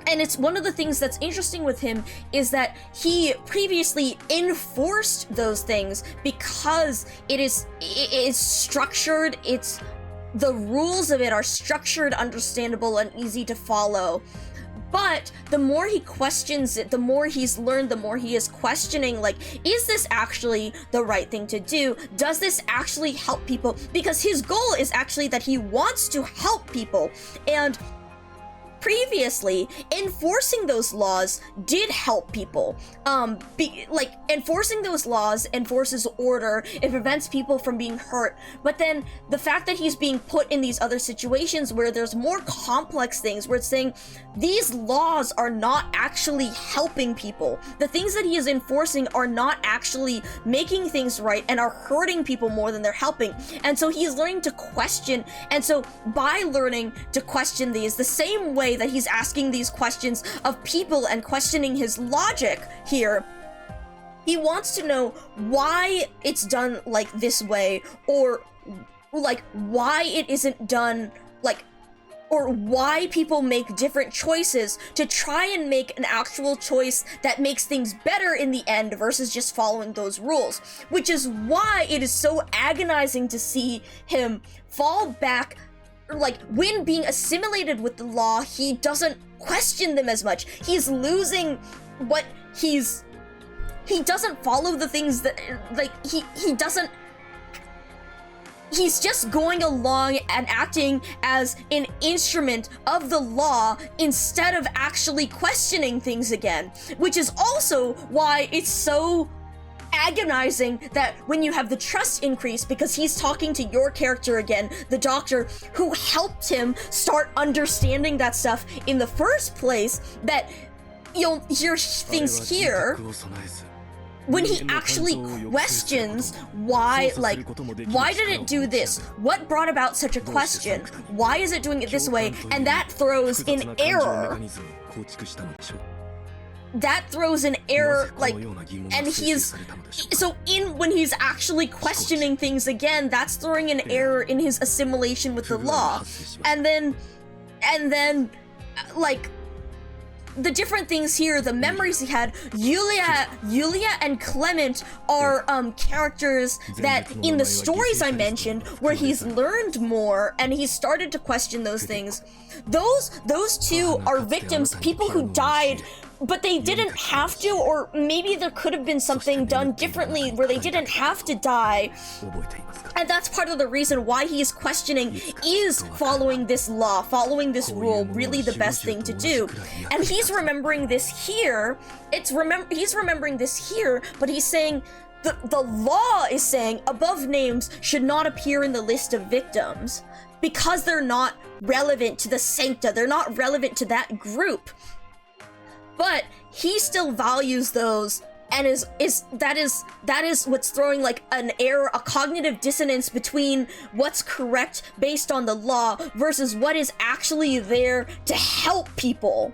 And it's one of the things that's interesting with him is that he previously enforced those things because it is structured, the rules of it are structured, understandable, and easy to follow. But the more he questions it, the more he's learned, the more he is questioning, like, is this actually the right thing to do? Does this actually help people? Because his goal is actually that he wants to help people, and previously, enforcing those laws did help people. Enforcing those laws enforces order, it prevents people from being hurt, but then the fact that he's being put in these other situations where there's more complex things, where it's saying, these laws are not actually helping people. The things that he is enforcing are not actually making things right and are hurting people more than they're helping. And so he's learning to question, and so by learning to question these, the same way that he's asking these questions of people and questioning his logic here, he wants to know why it's done like this way, or like why it isn't done like, or why people make different choices to try and make an actual choice that makes things better in the end versus just following those rules. Which is why it is so agonizing to see him fall back like, when being assimilated with the law, he doesn't question them as much. He's losing what he doesn't follow the things that, like, he doesn't, he's just going along and acting as an instrument of the law instead of actually questioning things again, which is also why it's so agonizing that when you have the trust increase, because he's talking to your character again, the doctor who helped him start understanding that stuff in the first place, that you'll hear things here when he actually questions why, like, why did it do this? What brought about such a question? Why is it doing it this way? And that throws an error. That throws an error, like, and he's, so when he's actually questioning things again, that's throwing an error in his assimilation with the law. And then, like, the different things here, the memories he had, Yulia and Clement are characters that in the stories I mentioned, where he's learned more and he's started to question those things. Those two are victims, people who died, but they didn't have to, or maybe there could have been something done differently where they didn't have to die. And that's part of the reason why he's questioning, is following this law, following this rule really the best thing to do? And he's remembering this here. He's remembering this here, but he's saying the law is saying above names should not appear in the list of victims because they're not relevant to the sancta, they're not relevant to that group. But he still values those, and that is what's throwing, like, an error, a cognitive dissonance between what's correct based on the law versus what is actually there to help people.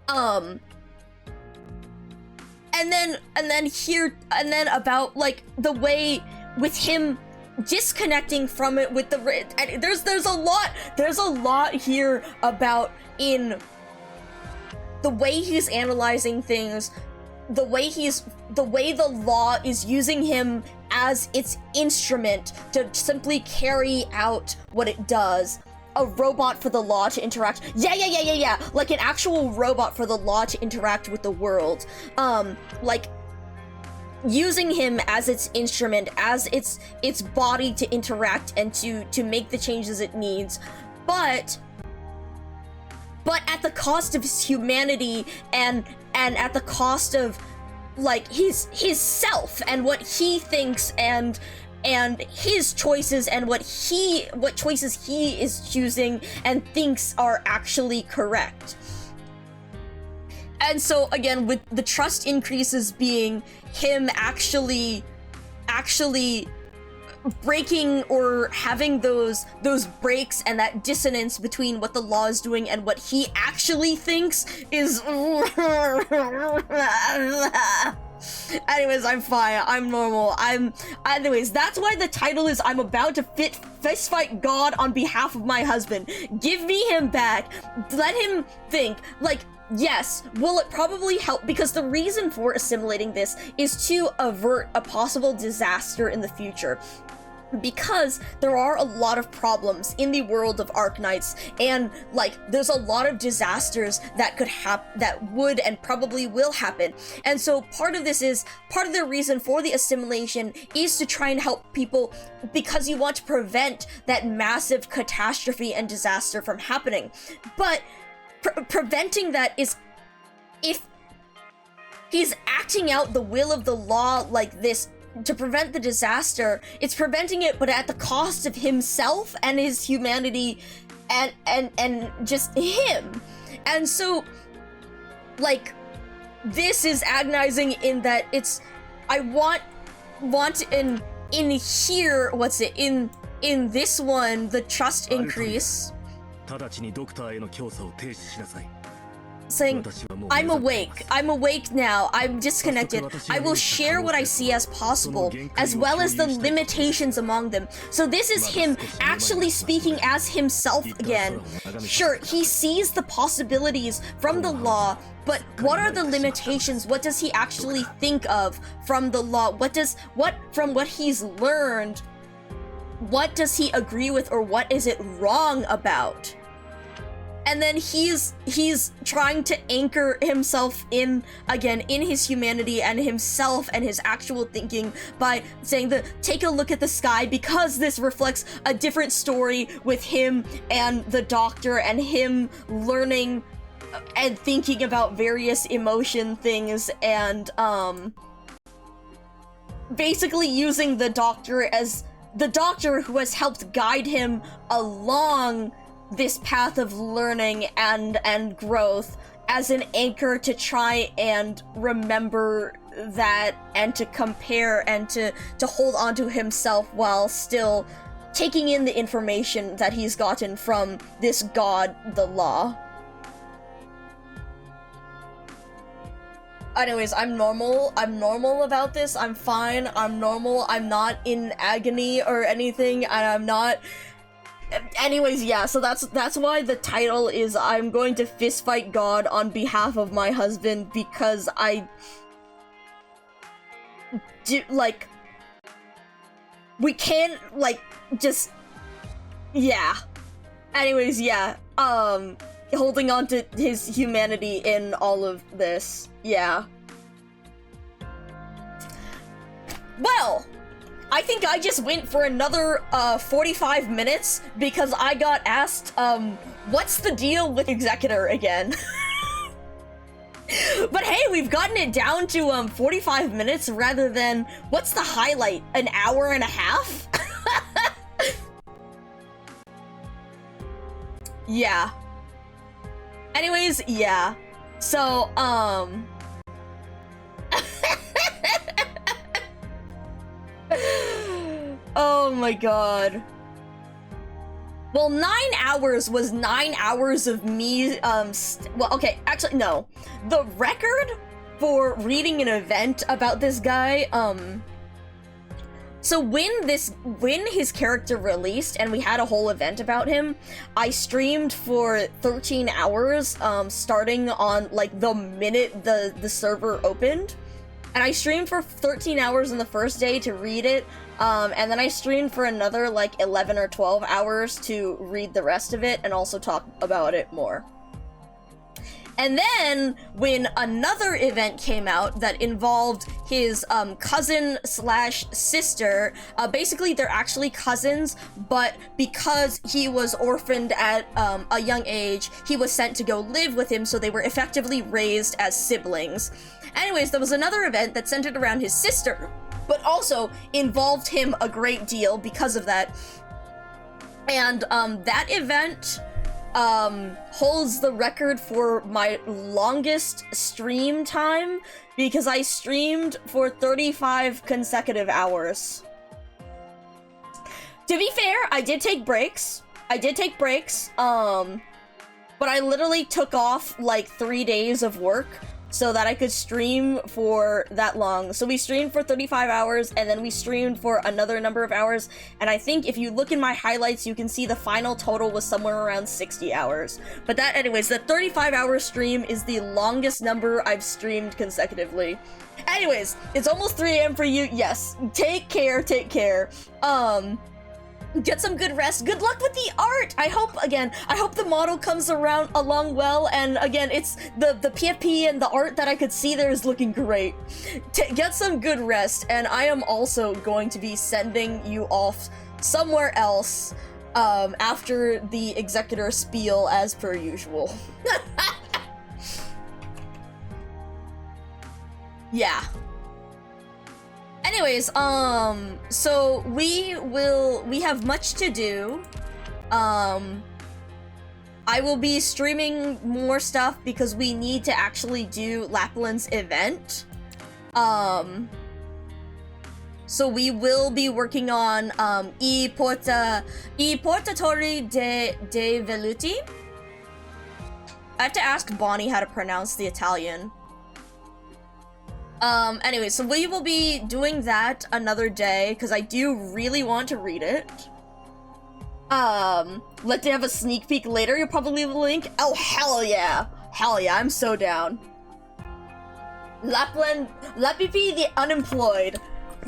And then about, like, the way with him disconnecting from it with the, and there's a lot here about in the way he's analyzing things, the way the law is using him as its instrument to simply carry out what it does. A robot for the law to interact. Yeah. Like an actual robot for the law to interact with the world. Like using him as its instrument, as its body to interact and to make the changes it needs. But at the cost of his humanity and at the cost of, like, his self and what he thinks and his choices and what choices he is choosing and thinks are actually correct. And so again, with the trust increases being him actually breaking or having those breaks and that dissonance between what the law is doing and what he actually thinks is anyways, I'm fine, I'm normal, anyways, that's why the title is I'm about to fist fight God on behalf of my husband. Give me him back, let him think, like, yes, will it probably help, because the reason for assimilating this is to avert a possible disaster in the future. Because there are a lot of problems in the world of Arknights, and, like, there's a lot of disasters that could that would and probably will happen. And so part of the reason for the assimilation is to try and help people, because you want to prevent that massive catastrophe and disaster from happening. But preventing that is, if he's acting out the will of the law like this to prevent the disaster, it's preventing it, but at the cost of himself and his humanity and just him. And so, like, this is agonizing in that it's, I want in here, what's it, in this one, the trust increase, saying, I'm awake now, I'm disconnected, I will share what I see as possible, as well as the limitations among them. So this is him actually speaking as himself again. Sure, he sees the possibilities from the law, but what are the limitations? What does he actually think of from the law? From what he's learned? what does he agree with, or what is it wrong about? And then he's trying to anchor himself in, again, in his humanity and himself and his actual thinking by saying that, take a look at the sky, because this reflects a different story with him and the doctor and him learning and thinking about various emotion things and, basically using the doctor as the doctor who has helped guide him along this path of learning and growth as an anchor to try and remember that and to compare and to hold on to himself while still taking in the information that he's gotten from this god, the law. Anyways, I'm normal about this. I'm fine. I'm normal. I'm not in agony or anything, and I'm not. Anyways, yeah, so that's why the title is I'm going to fistfight God on behalf of my husband, because I do, like, we can't, like, just, yeah. Anyways, yeah, holding on to his humanity in all of this, yeah. Well, I think I just went for another 45 minutes because I got asked, what's the deal with Executor again? But hey, we've gotten it down to 45 minutes rather than, what's the highlight? An hour and a half? Yeah. Anyways, yeah. So, oh my god. Well, 9 hours was 9 hours of me, well, okay, actually, no. The record for reading an event about this guy, so when his character released and we had a whole event about him, I streamed for 13 hours, starting on, like, the minute the server opened. And I streamed for 13 hours on the first day to read it, and then I streamed for another, like, 11 or 12 hours to read the rest of it and also talk about it more. And then, when another event came out that involved his cousin slash sister, basically they're actually cousins, but because he was orphaned at a young age, he was sent to go live with him, so they were effectively raised as siblings. Anyways, there was another event that centered around his sister, but also involved him a great deal because of that. And that event holds the record for my longest stream time because I streamed for 35 consecutive hours. To be fair, I did take breaks, but I literally took off like 3 days of work so that I could stream for that long. So we streamed for 35 hours, and then we streamed for another number of hours, and I think if you look in my highlights, you can see the final total was somewhere around 60 hours. But that, anyways, the 35-hour stream is the longest number I've streamed consecutively. Anyways, it's almost 3 a.m. for you. Yes, take care. Get some good rest. Good luck with the art. I hope the model comes along well. And again, it's the PFP and the art that I could see there is looking great. Get some good rest. And I am also going to be sending you off somewhere else after the Executor spiel as per usual. Yeah. Anyways, so we have much to do. I will be streaming more stuff because we need to actually do Lapland's event. So we will be working on, I portatori de veluti. I have to ask Bonnie how to pronounce the Italian. Anyway, so we will be doing that another day, because I do really want to read it. Let me have a sneak peek later, you'll probably leave a link. Oh, hell yeah! Hell yeah, I'm so down. Lapipi the Unemployed.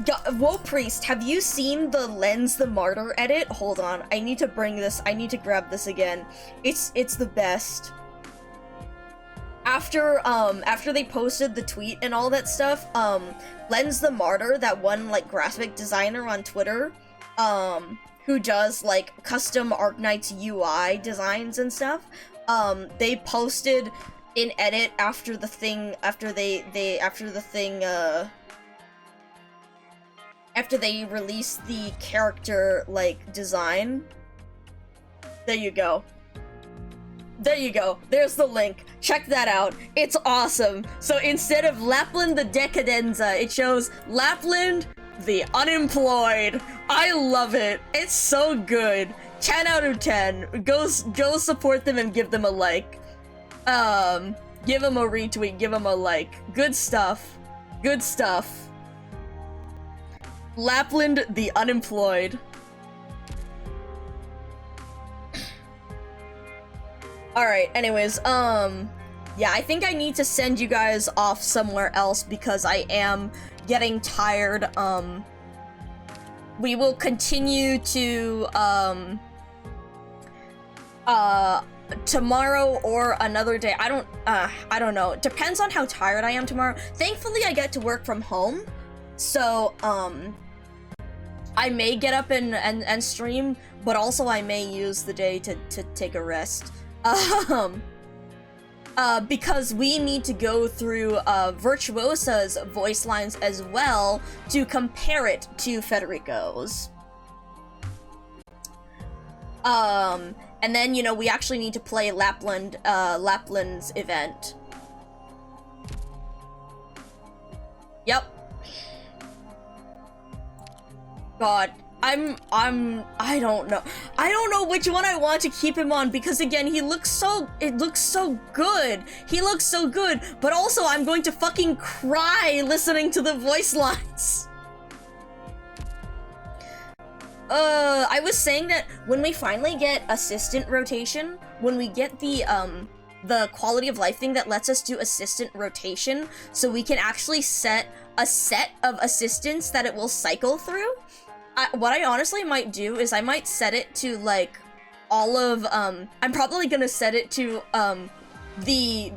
Whoa, Priest, have you seen the Lens the Martyr edit? Hold on, I need to grab this again. It's the best. After they posted the tweet and all that stuff, Lens the Martyr, that one, like, graphic designer on Twitter, who does, like, custom Arknight's UI designs and stuff, they posted an edit after the thing, after they released the character, like, design. There you go. There you go. There's the link. Check that out. It's awesome. So instead of Lapland the Decadenza, it shows Lapland the Unemployed. I love it. It's so good. 10 out of 10. Go support them and give them a like. Give them a retweet. Give them a like. Good stuff. Good stuff. Lapland the Unemployed. Alright, anyways, yeah, I think I need to send you guys off somewhere else because I am getting tired. We will continue to, tomorrow or another day. I don't know. It depends on how tired I am tomorrow. Thankfully, I get to work from home, so, I may get up and stream, but also I may use the day to take a rest. Because we need to go through, Virtuosa's voice lines as well to compare it to Federico's. And then, you know, we actually need to play Lapland's event. Yep. God. I don't know. I don't know which one I want to keep him on because again, it looks so good. He looks so good, but also I'm going to fucking cry listening to the voice lines. I was saying that when we finally get assistant rotation, when we get the quality of life thing that lets us do assistant rotation, so we can actually set a set of assistants that it will cycle through, what I honestly might do is I might set it to, like, all of, I'm probably gonna set it to, the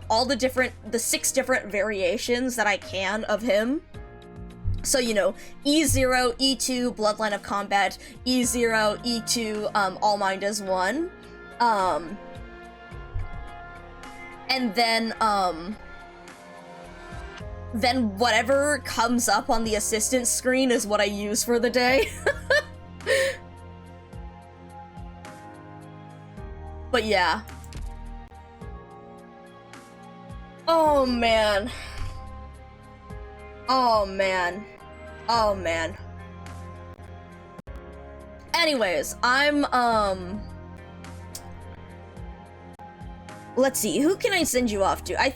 6 different variations that I can of him. So, you know, E0, E2, Bloodline of Combat, E0, E2, All Mind as one. And then whatever comes up on the assistant screen is what I use for the day. But yeah. Oh man. Oh man. Oh man. Anyways, let's see, who can I send you off to? I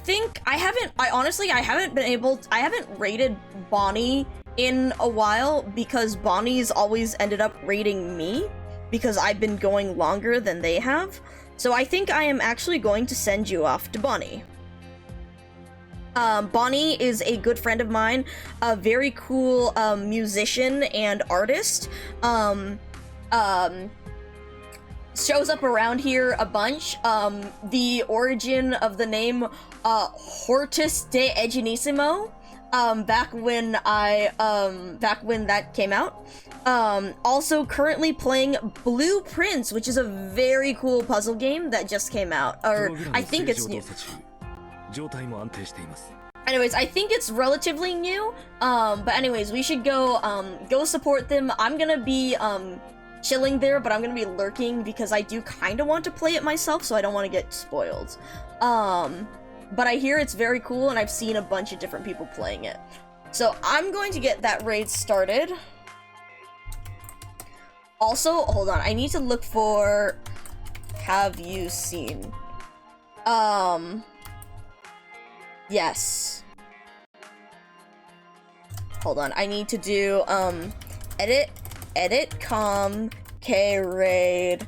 haven't rated Bonnie in a while because Bonnie's always ended up rating me because I've been going longer than they have. So I think I am actually going to send you off to Bonnie. Bonnie is a good friend of mine, a very cool musician and artist. Shows up around here a bunch. The origin of the name Hortus de Eginissimo, back when that came out. Also currently playing Blue Prince, which is a very cool puzzle game that just came out, or I think it's new. Anyways, I think it's relatively new, but anyways, we should go support them. I'm gonna be, chilling there, but I'm gonna be lurking because I do kind of want to play it myself, so I don't want to get spoiled. But I hear it's very cool, and I've seen a bunch of different people playing it. So I'm going to get that raid started. Also, hold on, I need to look for have you seen? Yes. Hold on, I need to do, edit com k raid.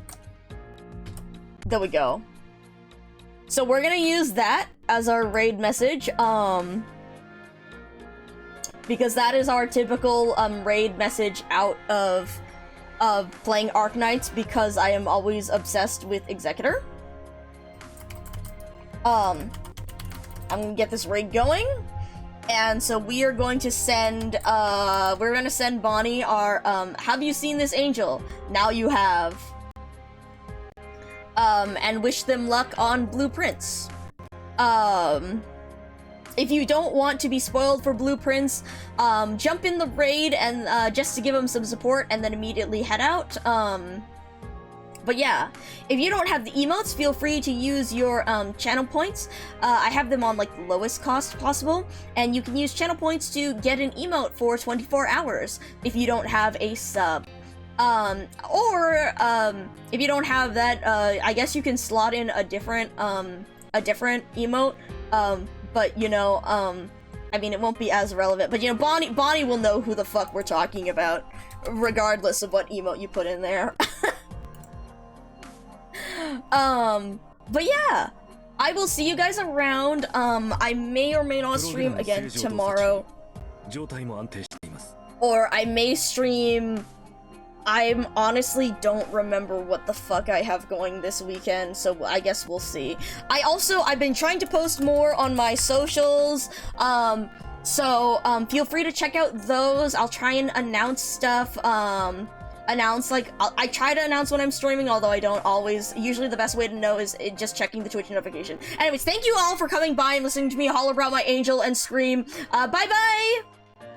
There we go. So we're gonna use that as our raid message. because that is our typical raid message out of playing Arknights, because I am always obsessed with Executor. I'm gonna get this raid going, and so we are going to send Bonnie our have you seen this angel? Now you have. And wish them luck on blueprints. If you don't want to be spoiled for blueprints, jump in the raid and just to give them some support, and then immediately head out. But yeah, if you don't have the emotes, feel free to use your channel points. I have them on like the lowest cost possible, and you can use channel points to get an emote for 24 hours if you don't have a sub. Or if you don't have that, I guess you can slot in a different emote. But you know, I mean, it won't be as relevant. But you know, Bonnie will know who the fuck we're talking about, regardless of what emote you put in there. But yeah, I will see you guys around. I may or may not stream again tomorrow, or I may stream. I honestly don't remember what the fuck I have going this weekend, so I guess we'll see. I've been trying to post more on my socials, so feel free to check out those. I'll try and announce stuff, I try to announce when I'm streaming, although I don't always. Usually the best way to know is just checking the Twitch notification. Anyways, thank you all for coming by and listening to me holler about my angel and scream. Bye-bye!